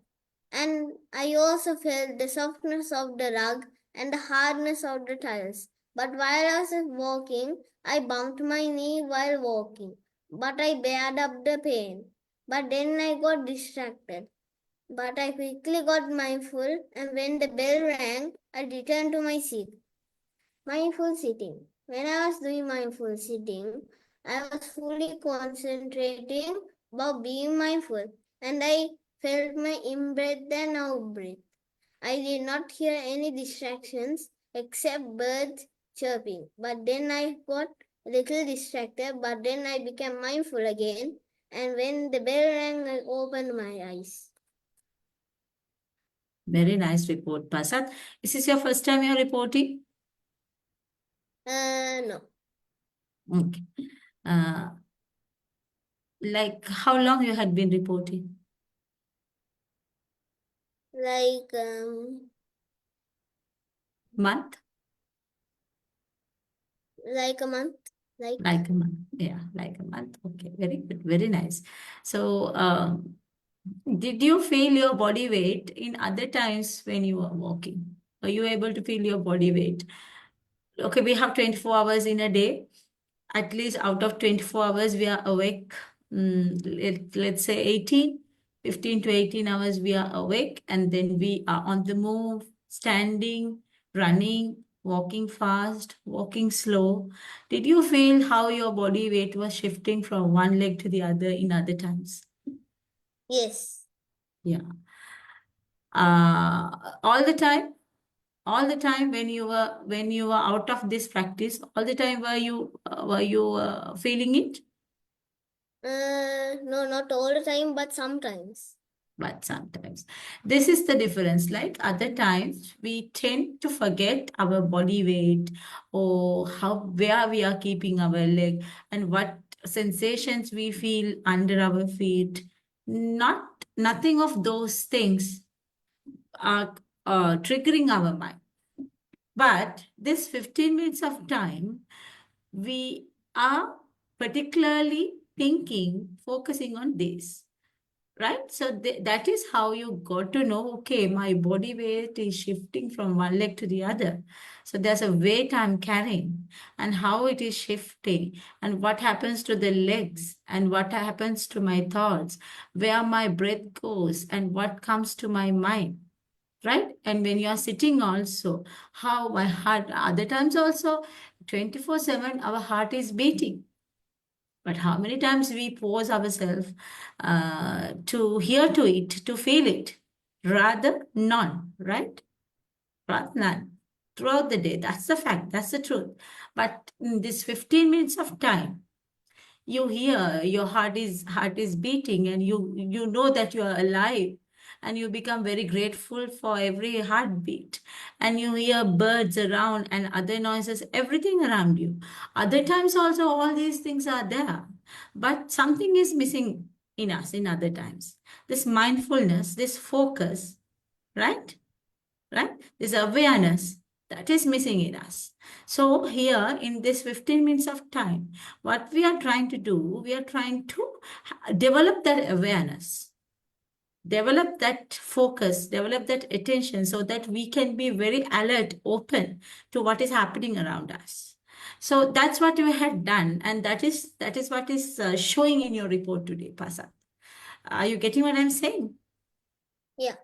S4: And I also felt the softness of the rug and the hardness of the tiles. But while I was walking, I bumped my knee while walking. But I bared up the pain. But then I got distracted. But I quickly got mindful, and when the bell rang, I returned to my seat. Mindful sitting. When I was doing mindful sitting, I was fully concentrating about being mindful, and I felt my in-breath and out-breath. I did not hear any distractions except birds chirping. But then I got a little distracted, but then I became mindful again, and when the bell rang, I opened my eyes.
S5: Very nice report, Pasat. Is this your first time you're reporting?
S4: No.
S5: Okay. Like how long you had been reporting?
S4: Like
S5: Month?
S4: like a month.
S5: Like a month. Yeah, like a month. Okay, very good, very nice. So, did you feel your body weight in other times when you were walking? Are you able to feel your body weight? Okay, we have 24 hours in a day. At least out of 24 hours, we are awake. Let's say 15 to 18 hours we are awake, and then we are on the move, standing, running, walking fast, walking slow. Did you feel how your body weight was shifting from one leg to the other in other times?
S4: Yes.
S5: Yeah. All the time? All the time when you were out of this practice, all the time were you feeling it?
S4: No, not all the time, but sometimes.
S5: But sometimes this is the difference. Like other times we tend to forget our body weight or where we are keeping our leg and what sensations we feel under our feet. Nothing of those things are triggering our mind. But this 15 minutes of time, we are particularly focusing on this, right? So that is how you got to know, okay, my body weight is shifting from one leg to the other. So there's a weight I'm carrying and how it is shifting and what happens to the legs and what happens to my thoughts, where my breath goes and what comes to my mind. Right? And when you are sitting also, how my heart, other times also, 24/7, our heart is beating. But how many times we pause ourselves to hear to it, to feel it? Rather none, right? Rather none. Throughout the day. That's the fact. That's the truth. But in this 15 minutes of time, you hear your heart is beating and you know that you are alive and you become very grateful for every heartbeat and you hear birds around and other noises, everything around you. Other times also all these things are there, but something is missing in us in other times. This mindfulness, this focus, right? This awareness that is missing in us. So here in this 15 minutes of time, what we are trying to do, we are trying to develop that awareness, develop that focus, develop that attention so that we can be very alert, open to what is happening around us. So that's what we had done, and that is what is showing in your report today, Pasat. Are you getting what I'm saying?
S4: Yeah.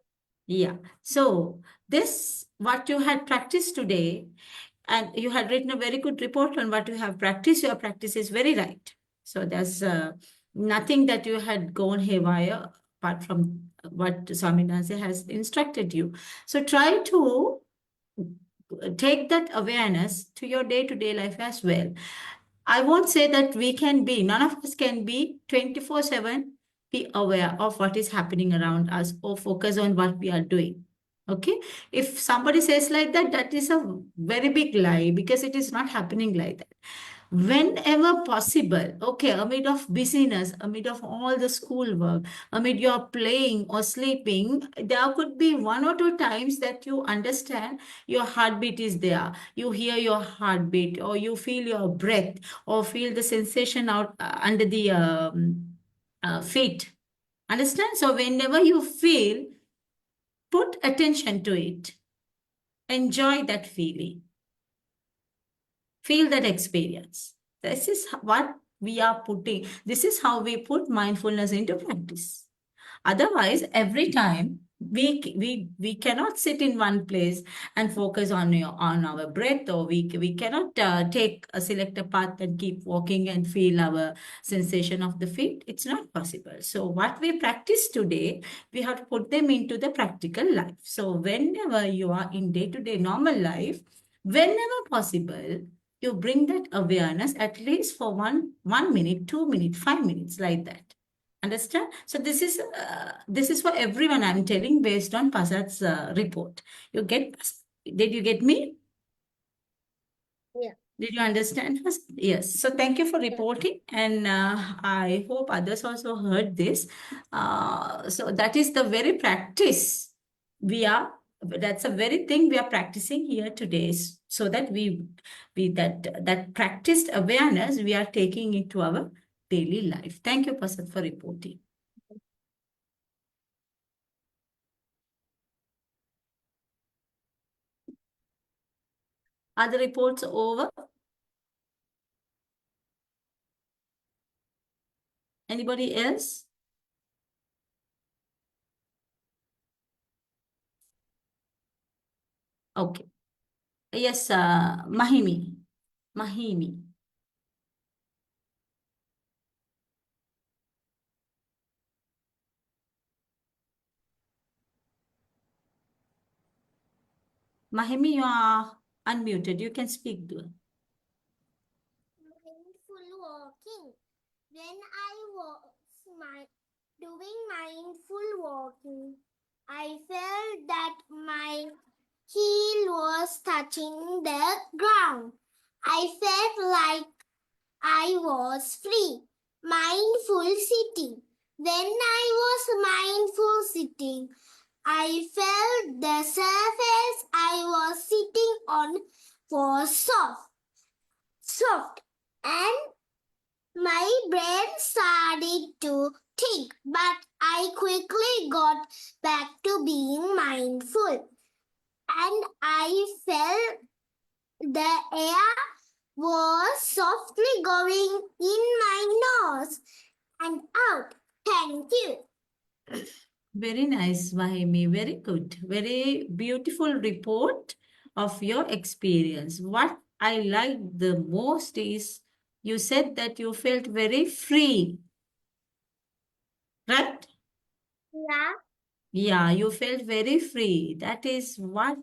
S5: Yeah. So this, what you had practiced today, and you had written a very good report on what you have practiced. Your practice is very right. So there's nothing that you had gone haywire, apart from what Swaminathan has instructed you. So try to take that awareness to your day-to-day life as well. I won't say that none of us can be 24/7 be aware of what is happening around us or focus on what we are doing. Okay? If somebody says like that, that is a very big lie because it is not happening like that. Whenever possible, okay, amid of busyness, amid of all the schoolwork, amid your playing or sleeping, there could be 1 or 2 times that you understand your heartbeat is there. You hear your heartbeat, or you feel your breath, or feel the sensation out under the feet. Understand? So whenever you feel, put attention to it. Enjoy that feeling. Feel that experience. This is what we are putting. This is how we put mindfulness into practice. Otherwise, every time we cannot sit in one place and focus on our breath, or we cannot select a path and keep walking and feel our sensation of the feet. It's not possible. So what we practice today, we have to put them into the practical life. So whenever you are in day-to-day normal life, whenever possible, you bring that awareness at least for 1 minute, 2 minutes, 5 minutes, like that. Understand? So this is for everyone I'm telling based on Pasad's report. Did you get me?
S4: Yeah.
S5: Did you understand us? Yes. So thank you for reporting, and I hope others also heard this. So that is the very practice that's a very thing we are practicing here today, so that that practiced awareness, we are taking it to our daily life. Thank you, Pasad, for reporting. Are the reports over? Anybody else? Okay. Yes, Mahimi. Mahimi. Mahimi, you are unmuted. You can speak.
S4: Mindful walking. When I was doing mindful walking, I felt that my heel was touching the ground. I felt like I was free. Mindful sitting. When I was mindful sitting, I felt the surface I was sitting on was soft, and my brain started to think, but I quickly got back to being mindful, and I felt the air was softly going in my nose and out. Thank you.
S5: Very nice, Mahimi. Very good. Very beautiful report of your experience. What I liked the most is you said that you felt very free, right?
S4: Yeah.
S5: Yeah, you felt very free. That is what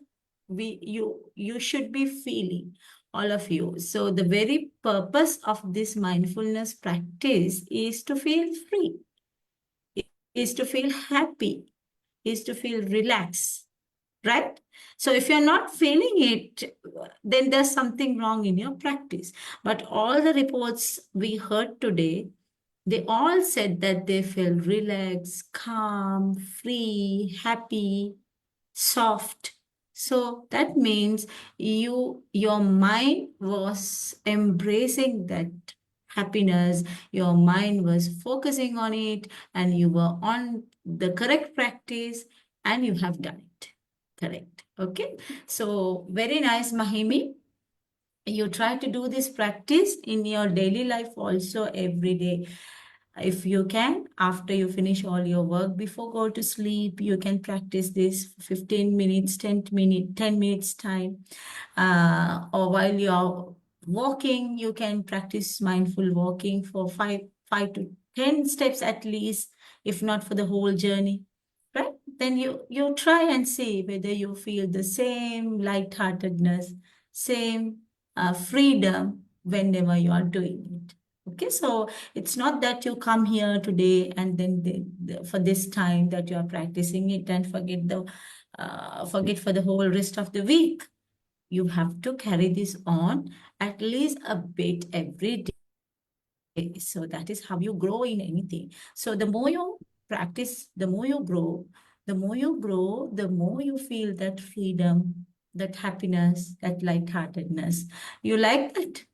S5: you should be feeling, all of you. So the very purpose of this mindfulness practice is to feel free, is to feel happy, is to feel relaxed, right? So if you're not feeling it, then there's something wrong in your practice. But all the reports we heard today, they all said that they feel relaxed, calm, free, happy, soft. So that means your mind was embracing that happiness, your mind was focusing on it, and you were on the correct practice, and you have done it. Correct. Okay. So very nice, Mahimi. You try to do this practice in your daily life also every day. If you can, after you finish all your work, before go to sleep, you can practice this 15 minutes, 10 minutes time. Or while you're walking, you can practice mindful walking for 5 to 10 steps at least. if not for the whole journey, right? Then you try and see whether you feel the same lightheartedness, same freedom whenever you are doing it. Okay, so it's not that you come here today and then for this time that you are practicing it and forget for the whole rest of the week. You have to carry this on at least a bit every day. So that is how you grow in anything. So the more you practice, the more you grow, the more you grow, the more you feel that freedom, that happiness, that lightheartedness. You like that?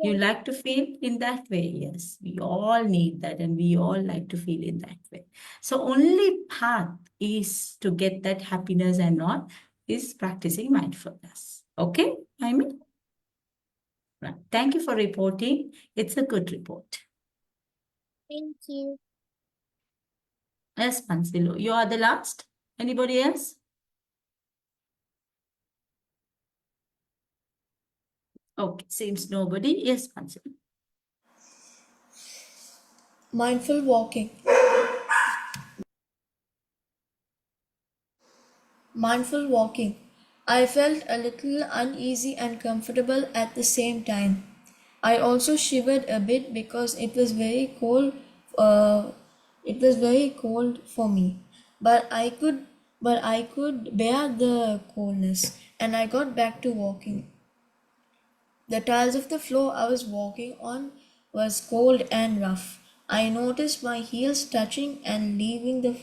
S5: You
S7: Yes.
S5: like to feel in that way? Yes, we all need that and we all like to feel in that way. So only path is to get that happiness and not is practicing mindfulness. Okay, I mean, right. Thank you for reporting. It's a good report.
S7: Thank you.
S5: Yes, Pansilu, you are the last. Anybody else? Okay, seems nobody. Yes, Pansilu.
S2: Mindful walking. Mindful walking. I felt a little uneasy and comfortable at the same time. I also shivered a bit because it was very cold. It was very cold for me, but I could bear the coldness, and I got back to walking. The tiles of the floor I was walking on was cold and rough. I noticed my heels touching and leaving the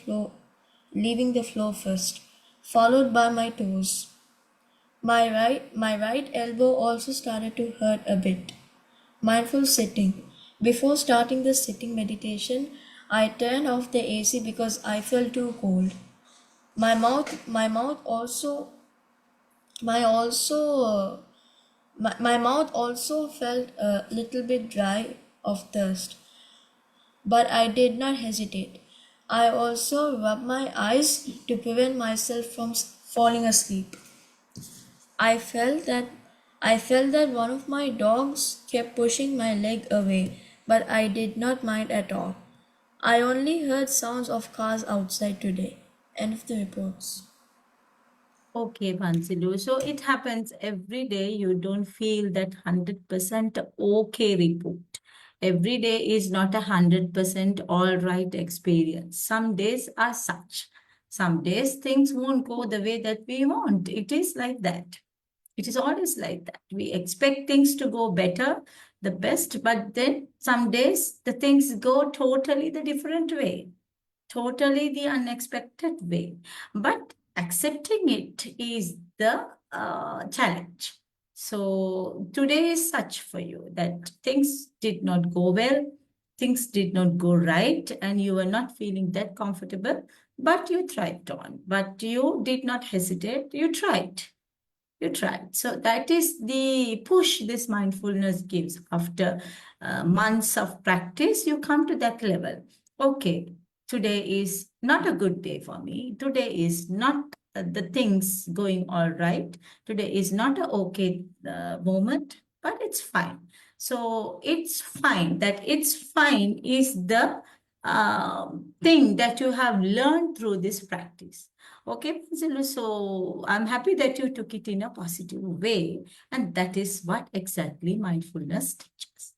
S2: floor first, followed by my toes. My right elbow also started to hurt a bit. Mindful sitting. Before starting the sitting meditation, I turned off the AC because I felt too cold. My mouth also my also my mouth also felt a little bit dry of thirst, but I did not hesitate. I also rubbed my eyes to prevent myself from falling asleep. I felt that I felt that one of my dogs kept pushing my leg away, but I did not mind at all. I only heard sounds of cars outside today. End of the reports.
S5: Okay, Pansilu. So it happens every day. You don't feel that 100% okay report. Every day is not 100% all right experience. Some days are such. Some days things won't go the way that we want. It is like that. It is always like that. We expect things to go better, the best, but then some days the things go totally the different way, totally the unexpected way. But accepting it is the challenge. So today is such for you that things did not go well, things did not go right, and you were not feeling that comfortable, but you tried on. But you did not hesitate, you tried. You tried. So that is the push this mindfulness gives. After months of practice, you come to that level. Okay, today is not a good day for me. Today is not the things going all right. Today is not a okay moment, but it's fine. So it's fine. That it's fine is the thing that you have learned through this practice. Okay, Zilu, so I'm happy that you took it in a positive way, and that is what exactly mindfulness teaches.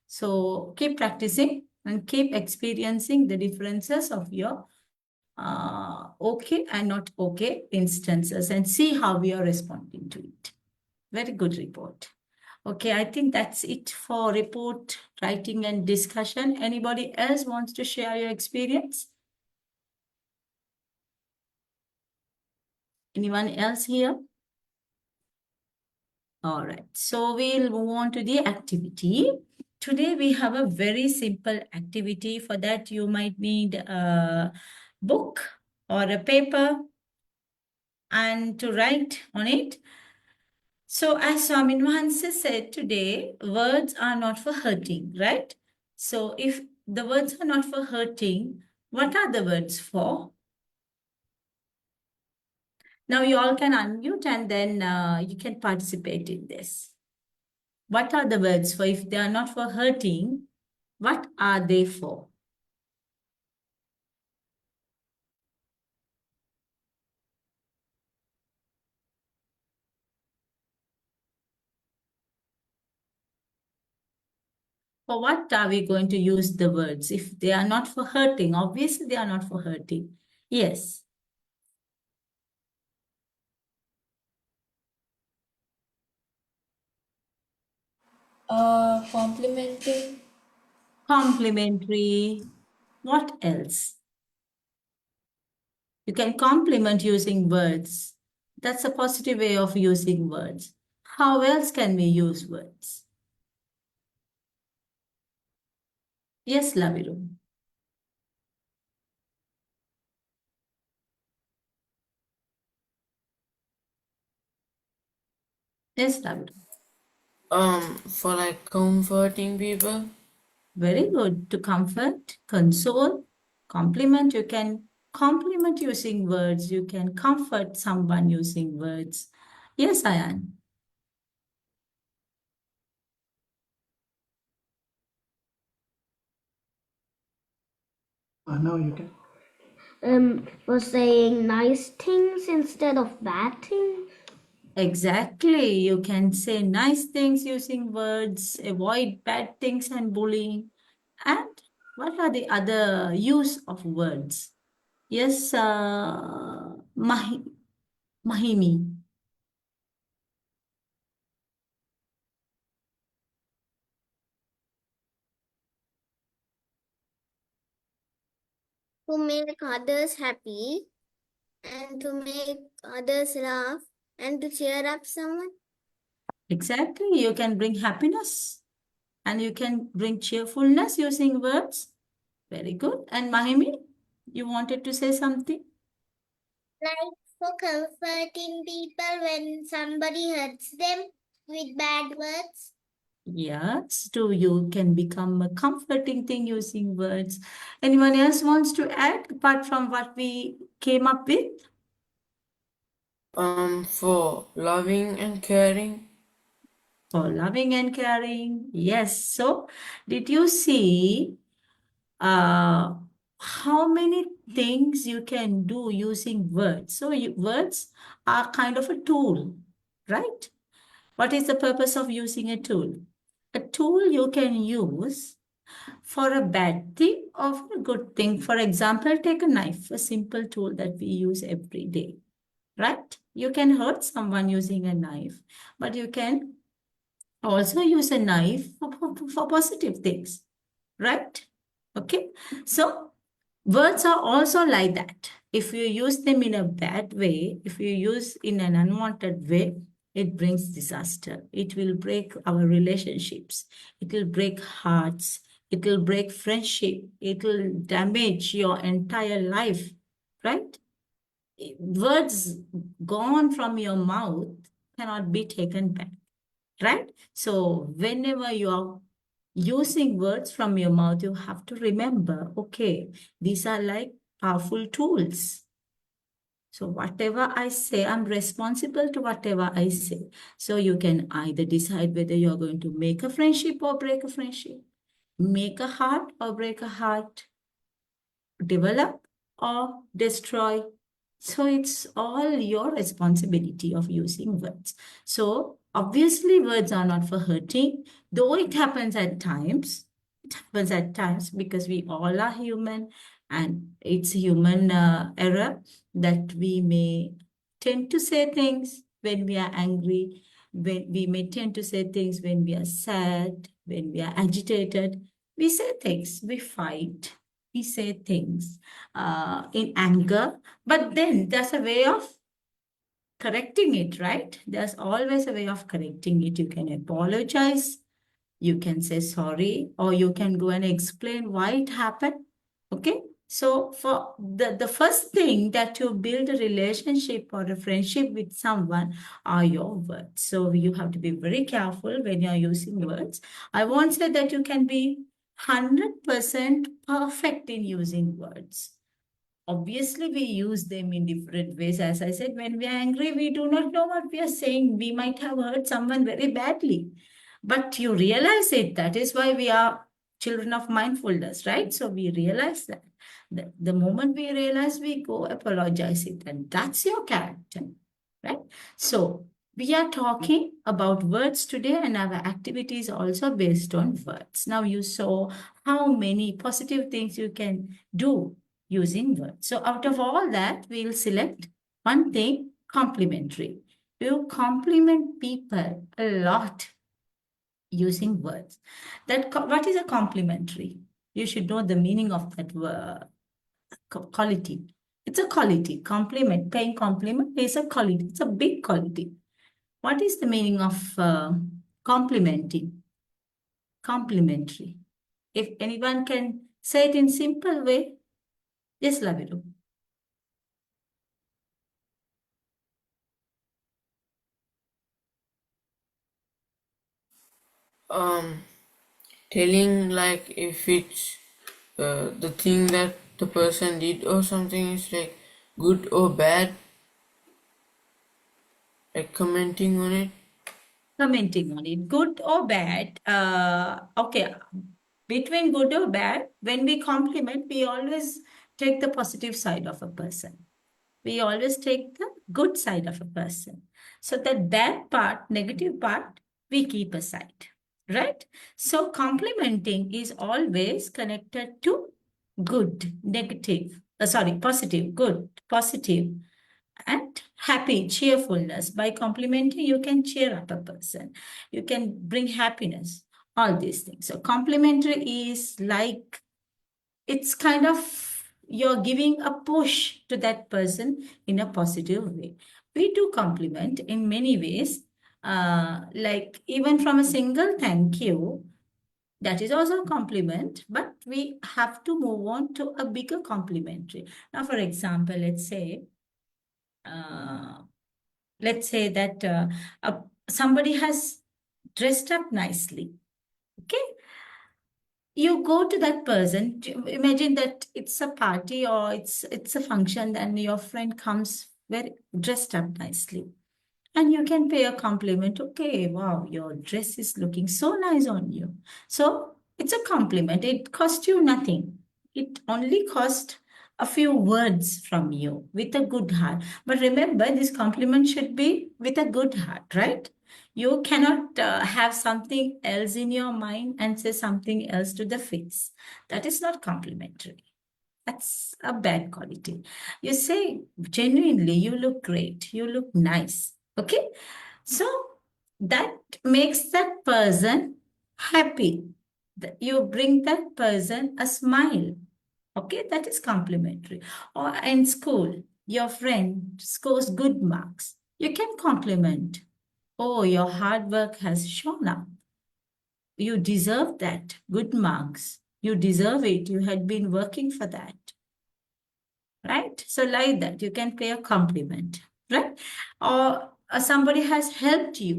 S5: So keep practicing and keep experiencing the differences of your okay and not okay instances and see how we are responding to it. Very good report. Okay, I think that's it for report writing and discussion. Anybody else wants to share your experience? Anyone else here? All right, so we'll move on to the activity. Today we have a very simple activity. For that, you might need a book or a paper and to write on it. So as Swami Mahansa said today, words are not for hurting, right? So if the words are not for hurting, what are the words for? Now you all can unmute and then you can participate in this. What are the words for? If they are not for hurting, what are they for? For what are we going to use the words if they are not for hurting? Obviously, they are not for hurting. Yes.
S2: Complimenting.
S5: Complimentary. What else? You can compliment using words. That's a positive way of using words. How else can we use words? Yes, Laviru. Yes, Laviru.
S8: For like comforting people.
S5: Very good. To comfort, console, compliment. You can compliment using words. You can comfort someone using words. Yes, Ayan.
S6: Now you can.
S7: For saying nice things instead of bad things.
S5: Exactly. You can say nice things using words, avoid bad things and bullying. And what are the other use of words? Yes, Mahimi.
S4: To make others happy and to make others laugh and to cheer up someone.
S5: Exactly. You can bring happiness and you can bring cheerfulness using words. Very good. And Mahimi, you wanted to say something?
S4: Like for comforting people when somebody hurts them with bad words.
S5: Yes, too. You can become a comforting thing using words. Anyone else wants to add apart from what we came up with?
S8: For loving and caring.
S5: For loving and caring. Yes. So, did you see how many things you can do using words? So, words are kind of a tool, right? What is the purpose of using a tool? A tool you can use for a bad thing or for a good thing. For example, take a knife, a simple tool that we use every day, right? You can hurt someone using a knife, but you can also use a knife for positive things, right? Okay. So words are also like that. If you use them in a bad way, if you use in an unwanted way, it brings disaster. It will break our relationships. It will break hearts. It will break friendship. It will damage your entire life, right? Words gone from your mouth cannot be taken back, right? So whenever you are using words from your mouth, you have to remember, okay, these are like powerful tools. So whatever I say, I'm responsible to whatever I say. So you can either decide whether you're going to make a friendship or break a friendship, make a heart or break a heart, develop or destroy. So it's all your responsibility of using words. So obviously words are not for hurting, though it happens at times. It happens at times because we all are human and it's human error that we may tend to say things when we are angry, when we may tend to say things when we are sad, when we are agitated. We say things, we fight, we say things in anger, but then there's a way of correcting it, right? There's always a way of correcting it. You can apologize, you can say sorry, or you can go and explain why it happened. Okay. So for the first thing that you build a relationship or a friendship with someone are your words. So you have to be very careful when you're using words. I won't say that you can be 100% perfect in using words. Obviously, we use them in different ways. As I said, when we are angry, we do not know what we are saying. We might have hurt someone very badly, but you realize it. That is why we are children of mindfulness, right? So we realize that. The moment we realize, we go apologize it, and that's your character, right? So We are talking about words today, and our activity is also based on words. Now you saw how many positive things you can do using words. So out of all that, we'll select one thing, complimentary. You compliment people a lot using words. What is a complimentary? You should know the meaning of that word, quality. It's a quality. Compliment, paying compliment is a quality. It's a big quality. What is the meaning of complimenting? Complimentary. If anyone can say it in simple way, yes, Laviru.
S8: Telling like if it's the thing that the person did or something is like good or bad, like commenting on it.
S5: Commenting on it, good or bad. Okay, between good or bad, when we compliment, we always take the positive side of a person. We always take the good side of a person. So that bad part, negative part, we keep aside, right? So complimenting is always connected to good, negative, positive, good, positive, and happy, cheerfulness. By complimenting, you can cheer up a person. You can bring happiness, all these things. So complimentary is like, it's kind of you're giving a push to that person in a positive way. We do compliment in many ways, like even from a single thank you, that is also a compliment, but we have to move on to a bigger complimentary. Now, for example, uh, let's say that somebody has dressed up nicely. Okay, you go to that person. Imagine that it's a party or it's a function, and your friend comes very dressed up nicely, and you can pay a compliment. Okay, wow, your dress is looking so nice on you. So it's a compliment. It cost you nothing. It only cost a few words from you with a good heart. But remember, this compliment should be with a good heart, right? You cannot have something else in your mind and say something else to the face. That is not complimentary. That's a bad quality. You say genuinely, you look great, you look nice. Okay. So that makes that person happy. You bring that person a smile. Okay. That is complimentary. Or in school, your friend scores good marks. You can compliment. Oh, your hard work has shown up. You deserve that. Good marks. You deserve it. You had been working for that. Right? So like that, you can pay a compliment. Right? Or somebody has helped you.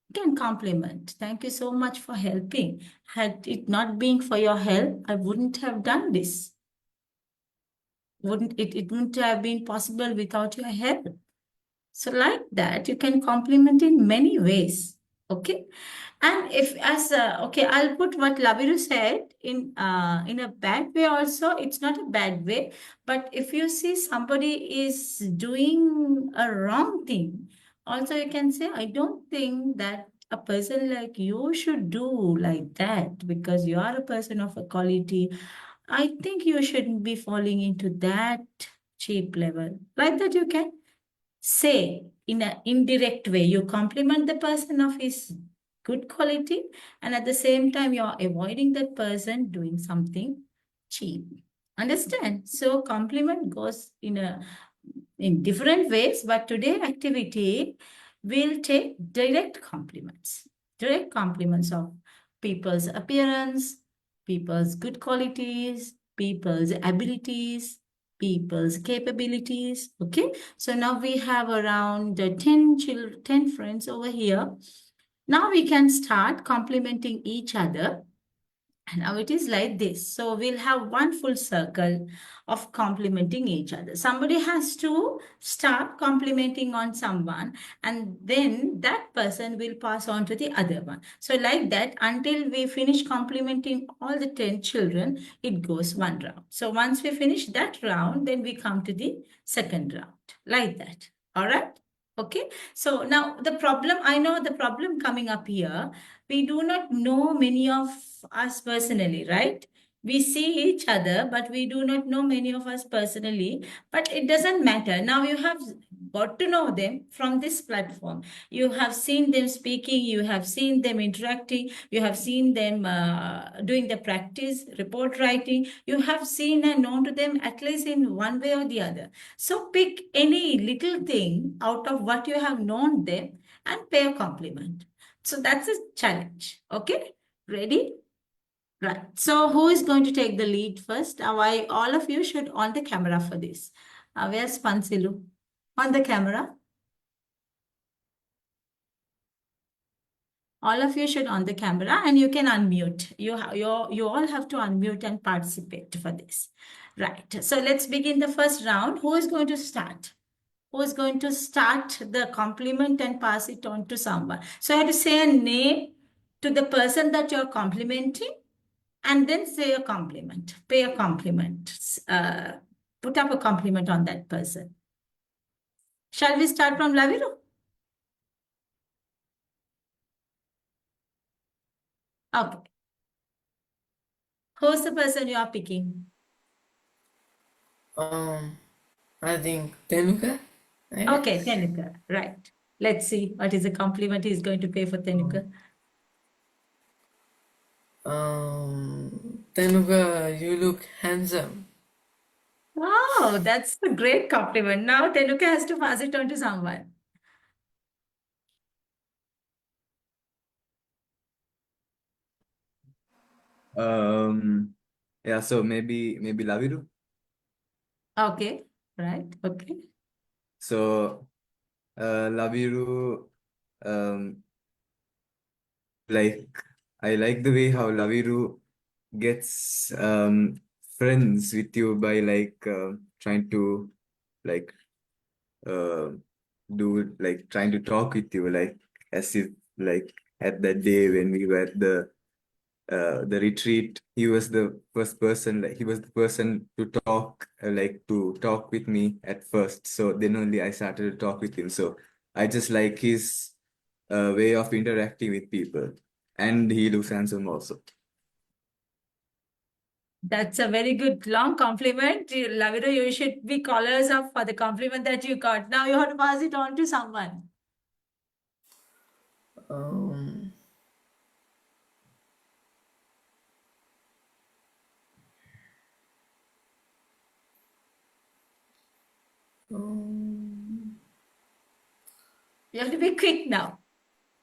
S5: You can compliment. Thank you so much for helping. Had it not been for your help, I wouldn't have done this. It wouldn't have been possible without your help. So like that, you can compliment in many ways. Okay. And if okay, I'll put what Laviru said in a bad way also. It's not a bad way, but if you see somebody is doing a wrong thing, also you can say, I don't think that a person like you should do like that, because you are a person of a quality. I think you shouldn't be falling into that cheap level. Like that, you can say in an indirect way. You compliment the person of his good quality, and at the same time you're avoiding that person doing something cheap. Understand? So compliment goes in different ways, but today activity will take direct compliments of people's appearance, people's good qualities, people's abilities, people's capabilities. Okay, so now we have around 10 friends over here. Now we can start complimenting each other. Now it is like this. So we'll have one full circle of complimenting each other. Somebody has to start complimenting on someone, and then that person will pass on to the other one. So like that, until we finish complimenting all the 10 children, it goes one round. So once we finish that round, then we come to the second round. Like that. All right? Okay, so now I know the problem coming up here. We do not know many of us personally, right? We see each other, but we do not know many of us personally. But it doesn't matter. Now you have got to know them from this platform. You have seen them speaking, you have seen them interacting, you have seen them doing the practice, report writing. You have seen and known to them at least in one way or the other. So pick any little thing out of what you have known them and pay a compliment. So that's a challenge. Okay, ready? Right. So who is going to take the lead first? Why all of you should on the camera for this. Where's Pansilu? On the camera. All of you should on the camera and you can unmute. You all have to unmute and participate for this. Right. So let's begin the first round. Who is going to start? Who is going to start the compliment and pass it on to someone? So I have to say a name to the person that you're complimenting and then say a compliment, pay a compliment, put up a compliment on that person. Shall we start from Laviru? Okay. Who's the person you are picking?
S8: I think Tenuka, I guess.
S5: Okay, Tenuka, right. Let's see what is the compliment he's going to pay for Tenuka.
S8: Tenuka, you look handsome.
S5: Wow, that's a great compliment. Now Tenuka has to pass it on to someone.
S3: Yeah, so maybe Laviru.
S5: Okay, right, okay.
S3: So Laviru, like I like the way how Laviru gets friends with you by trying to like trying to talk with you, like as if like at that day when we were at the retreat, he was the first person, like he was the person to talk to talk with me at first. So then only I started to talk with him. So I just like his way of interacting with people, and he looks handsome also.
S5: That's a very good long compliment. Laviru, you should be callers up for the compliment that you got. Now you have to pass it on to someone.
S8: Um, um,
S5: You have to be quick now.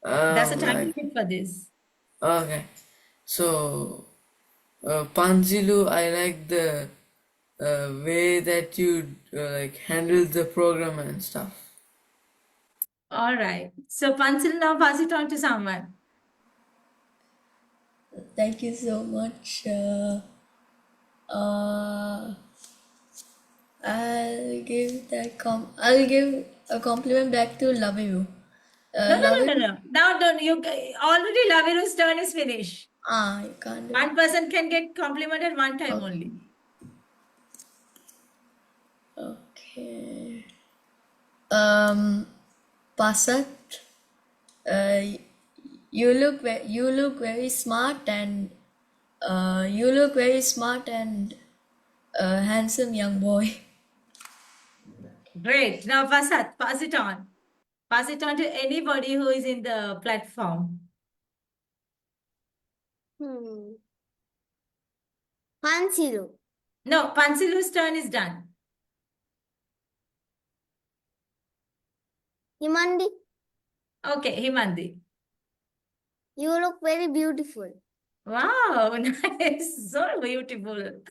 S5: That's the time
S8: like,
S5: limit for this.
S8: okay. So, Panzilu, I like the way that you like handle the program and stuff.
S5: All right. So Pansil, now pass it on to someone.
S2: Thank you so much. I'll give a compliment back to Love You.
S5: No. Now don't you already Laviru's turn is finished.
S2: You can't do
S5: One person can get complimented one time
S2: Okay.
S5: only.
S2: Okay. Pasat, you look very smart and handsome young boy.
S5: Great. Now Pasat, pass it on. Pass it on to anybody who is in the platform.
S4: Pansilu.
S5: No, Pansilu's turn is done.
S4: Himandi,
S5: Okay, Himandi.
S4: you look very beautiful.
S5: Wow, nice. So beautiful.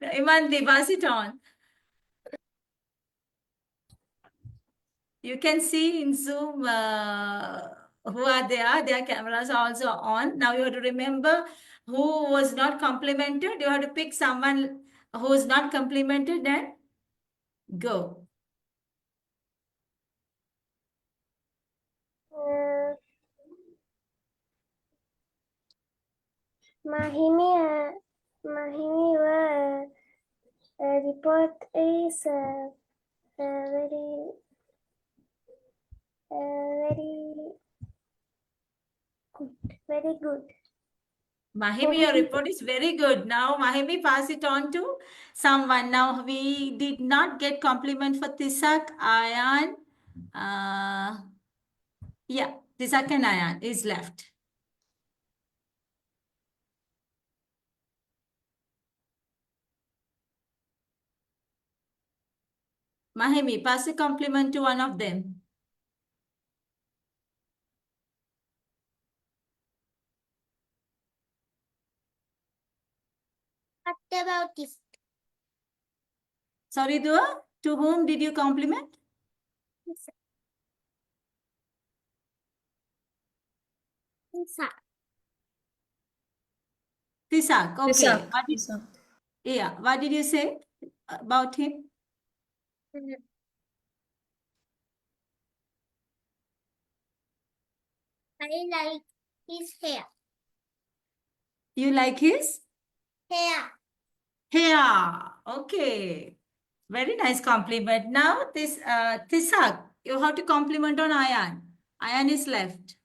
S5: Himandi, pass it on. You can see in Zoom who are there. Their cameras are also on. Now you have to remember who was not complimented. You have to pick someone who is not complimented and go.
S7: Mahimi report is very Very good. Very good.
S5: Mahimi, your report is very good. Now, Mahimi, pass it on to someone. Now, we did not get compliment for Tisak, Ayan. Yeah, Tisak and Ayan is left. Mahimi, pass a compliment to one of them.
S4: What about this?
S5: Sorry, Dua, to whom did you compliment? Tisak, okay.
S2: Tisak.
S5: What did,
S2: Tisak.
S5: yeah, what did you say about him?
S4: I like his hair.
S5: You like his
S4: Hair.
S5: hair? Okay. Very nice compliment. Now, Tisak, you have to compliment on Ayan. Ayan is left.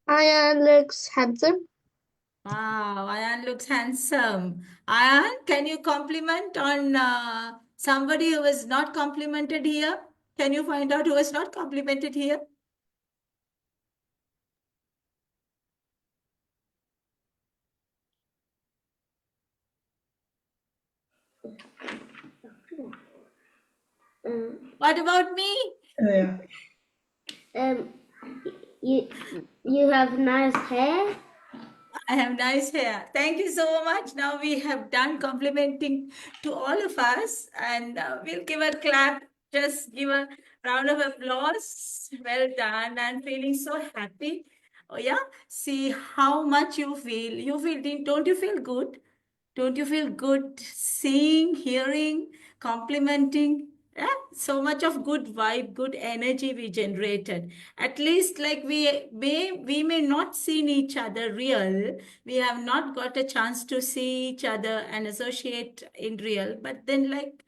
S7: Ayan looks handsome.
S5: Wow, Ayan looks handsome. Ayan, can you compliment on somebody who was not complimented here? Can you find out who was not complimented here? What about me?
S6: Yeah.
S7: You have nice hair.
S5: I have nice hair. Thank you so much. Now we have done complimenting to all of us, and we'll give a clap. Just give a round of applause. Well done. I'm feeling so happy. Oh yeah. See how much you feel. You feel. Don't you feel good? Don't you feel good seeing, hearing, complimenting? Yeah, so much of good vibe, good energy we generated. At least like we may not seen each other real. We have not got a chance to see each other and associate in real. But then like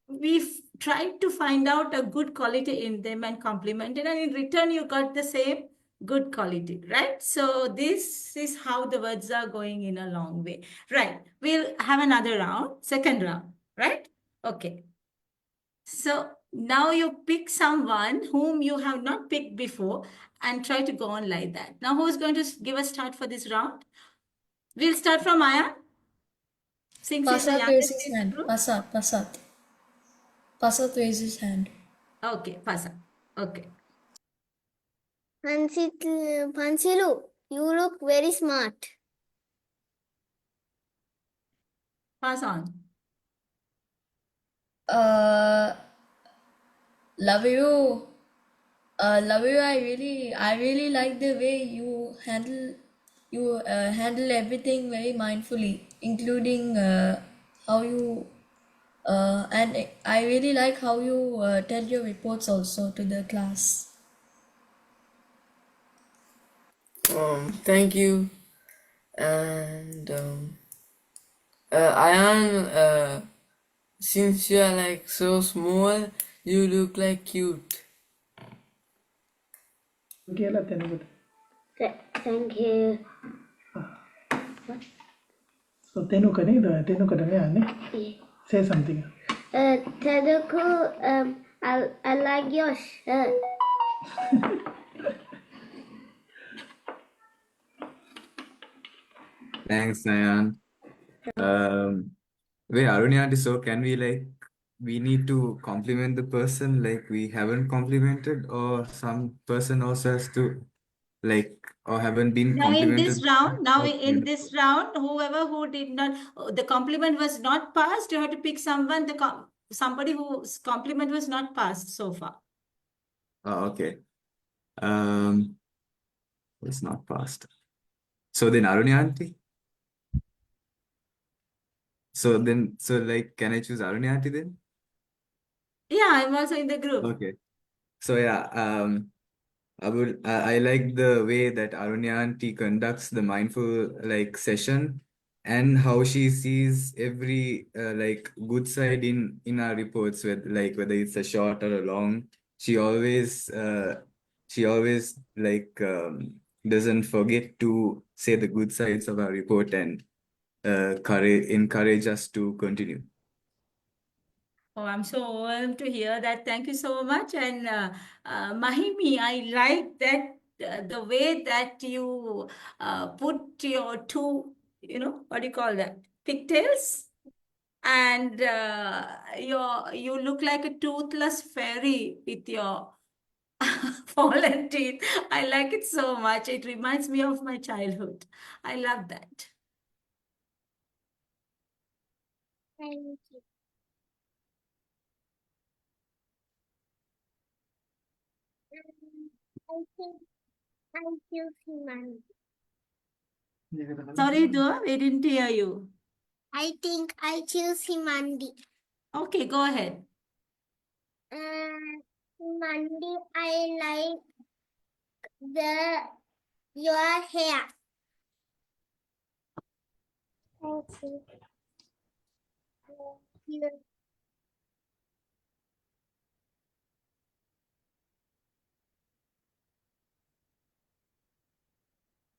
S5: we've tried to find out a good quality in them and complimented, and in return you got the same good quality, right? So this is how the words are going in a long way, right? We'll have another round, second round, right? Okay, so now you pick someone whom you have not picked before and try to go on like that. Now who's going to give a start for this round? We'll start from Aya, since she's the
S2: Pasat
S5: youngest
S2: raises
S5: in the
S2: hand.
S5: group.
S2: Pasat. Pasat raises hand.
S5: Okay, Pasa. Okay.
S4: Pansilu, you look very smart.
S5: Pass on.
S2: Love you. Love you. I really like the way you handle everything very mindfully, including how you and I really like how you tell your reports also to the class.
S8: Thank you. And Ayan, since you are like so small, you look like cute.
S6: කියලා තැනකට.
S7: Thank you.
S6: So තැනුක නේද? තැනුකට මෙයන්නේ. Say something.
S7: Telugu, I like your shirt.
S3: Thanks, Nayan. Wait, Arunyati, so can we we need to compliment the person like we haven't complimented, or some person also has to or haven't been
S5: Now in this
S3: complimented?
S5: round, whoever who did not, the compliment was not passed, you have to pick someone, somebody whose compliment was not passed so far.
S3: Oh, okay. It's not passed. So then Arunyati? So can I choose Arunyati then?
S5: Yeah, I'm also in the group.
S3: Okay. So yeah, I like the way that Arunyanti conducts the mindful session, and how she sees every good side in our reports, with whether it's a short or a long. She always she always like doesn't forget to say the good sides of our report and encourage us to continue.
S5: Oh, I'm so overwhelmed to hear that. Thank you so much. And Mahimi, I like that the way that you put your two, what do you call that? Pigtails. And you look like a toothless fairy with your fallen teeth. I like it so much. It reminds me of my childhood. I love that.
S4: Thank you. I think I choose humanity.
S5: Sorry, Dua, we didn't hear you.
S4: I think I choose humanity.
S5: Okay, go ahead.
S4: Humanity, I like your hair. Thank you. You.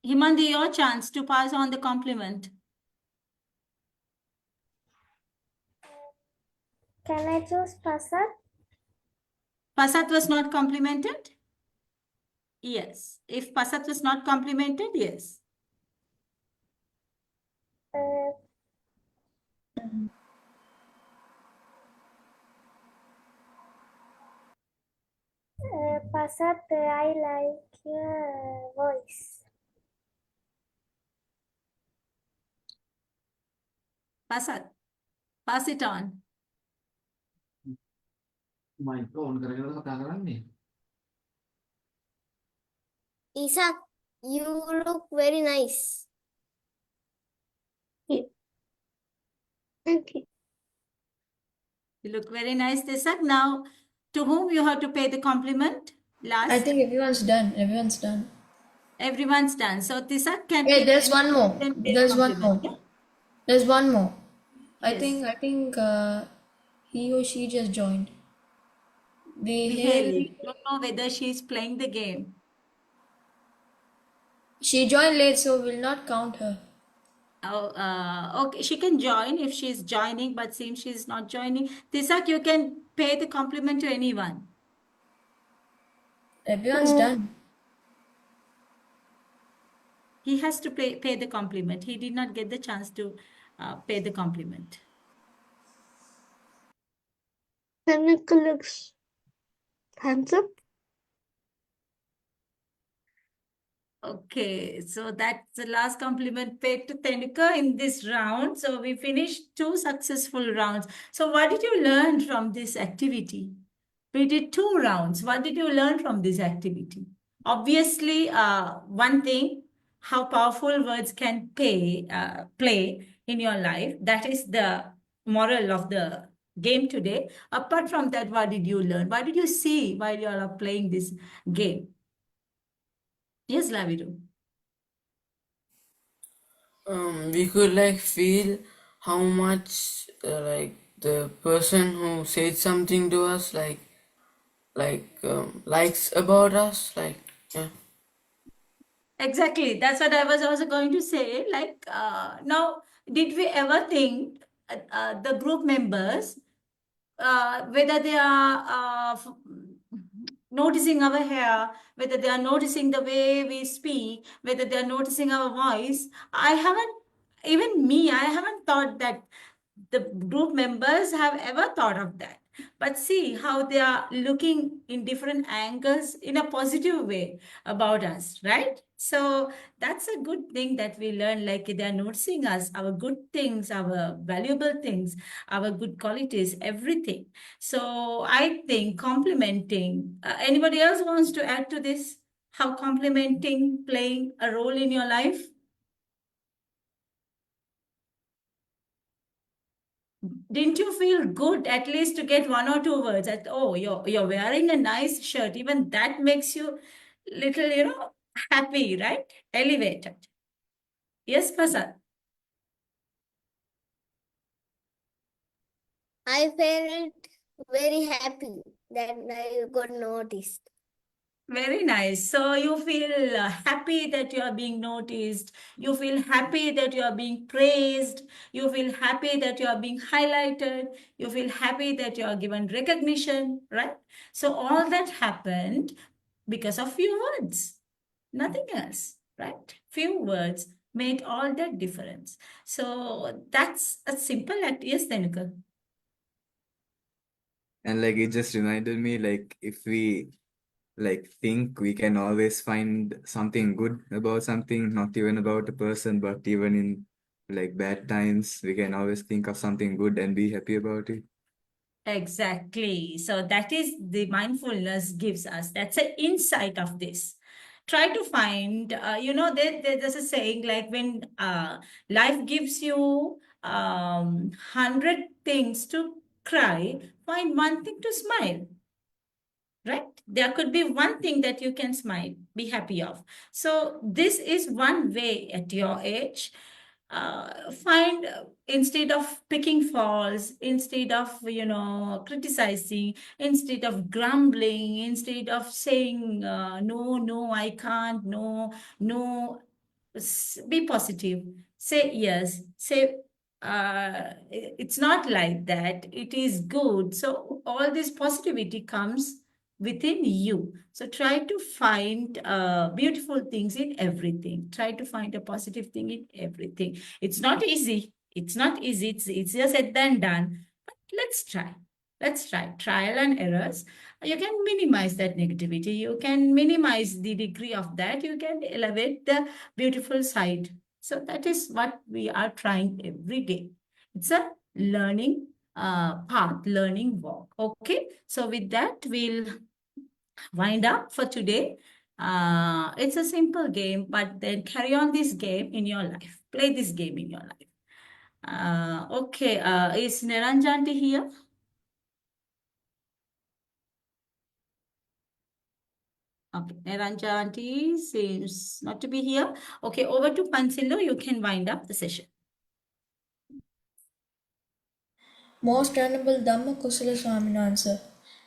S5: Himandi, your chance to pass on the compliment.
S4: Can I choose Pasal?
S5: Pasat was not complimented? Yes. If Pasat was not complimented, yes.
S4: Pasat, I like your voice.
S5: Pasat, pass it on.
S4: Isaac, you look very nice. Thank you.
S5: You look very nice, Tisak. Now, to whom you have to pay the compliment? Last?
S2: I think everyone's done. Everyone's done.
S5: Everyone's done. So, Tisak can
S2: Hey,
S5: pick
S2: there's
S5: any
S2: one more.
S5: and pay the
S2: There's one
S5: compliment.
S2: more.
S5: Yeah?
S2: There's one more. I
S5: Yes.
S2: think he or she just joined.
S5: Viheli. Don't know whether she's playing the game.
S2: She joined late, so we'll not count her.
S5: Oh, okay. She can join if she's joining, but seems she's not joining. Tisak, you can pay the compliment to anyone.
S2: Everyone's done.
S5: He has to pay the compliment. He did not get the chance to pay the compliment.
S4: Tanuka looks handsome.
S5: Okay, so that's the last compliment paid to Tenuka in this round. So we finished 2 successful rounds. So what did you learn from this activity? We did 2 rounds. What did you learn from this activity? Obviously, one thing, how powerful words can play in your life. That is the moral of the game today. Apart from that, what did you learn? What did you see while you are playing this game? Yes, Laviru.
S8: We could like feel how much like the person who said something to us likes about us, like, yeah.
S5: Exactly. That's what I was also going to say. Like, now, did we ever think the group members, whether they are noticing our hair, whether they are noticing the way we speak, whether they are noticing our voice? I haven't, even me, I haven't thought that the group members have ever thought of that. But see how they are looking in different angles in a positive way about us, right? So that's a good thing that we learn. Like they are noticing us, our good things, our valuable things, our good qualities, everything. So I think complimenting, anybody else wants to add to this? How complimenting playing a role in your life? Didn't you feel good at least to get 1 or 2 words that, oh, you're wearing a nice shirt? Even that makes you little, happy, right? Elevated. Yes, Prasad.
S4: I felt very happy that I got noticed.
S5: Very nice. So you feel happy that you are being noticed. You feel happy that you are being praised. You feel happy that you are being highlighted. You feel happy that you are given recognition, right? So all that happened because of few words, nothing else, right? Few words made all that difference. So that's a simple act. Yes, Denika.
S3: And like it just reminded me, like if we like think, we can always find something good about something, not even about a person, but even in like bad times, we can always think of something good and be happy about it.
S5: Exactly. So that is the mindfulness gives us. That's an insight of this. Try to find, there's a saying like when life gives you 100 things to cry, find one thing to smile, right? There could be one thing that you can smile, be happy of. So this is one way at your age. Find instead of picking faults, instead of criticizing, instead of grumbling, instead of saying no, I can't, no, be positive, say yes, say it's not like that, it is good. So all this positivity comes within you. So try to find beautiful things in everything. Try to find a positive thing in everything. It's not easy. It's not easy. It's easier said than done. But let's try. Let's try. Trial and errors. You can minimize that negativity. You can minimize the degree of that. You can elevate the beautiful side. So that is what we are trying every day. It's a learning path, learning walk. Okay. So with that, we'll wind up for today. It's a simple game, but then carry on this game in your life. Play this game in your life. Okay. Is Niranjanti here? Okay, Niranjanti seems not to be here. Okay, over to Pansindo. You can wind up the session.
S2: Most Honorable Dhamma Kusala Swaminathan sir,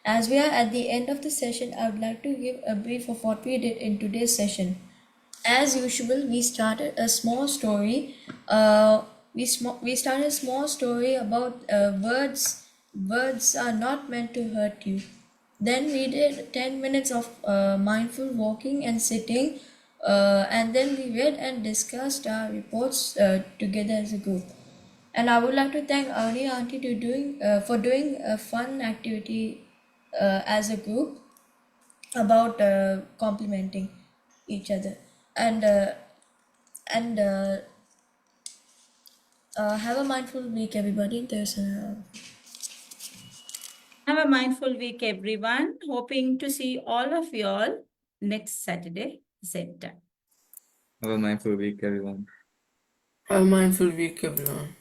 S2: as we are at the end of the session, I would like to give a brief of what we did in today's session. As usual, we started a small story. We started a small story about words. Words are not meant to hurt you. Then we did 10 minutes of mindful walking and sitting, and then we read and discussed our reports together as a group. And I would like to thank Arnie Auntie for doing a fun activity as a group about complimenting each other. And have a mindful week, everybody.
S5: Have a mindful week, everyone. Hoping to see all of you all next Saturday, same time.
S3: Have a mindful week, everyone.
S8: Have a mindful week, everyone.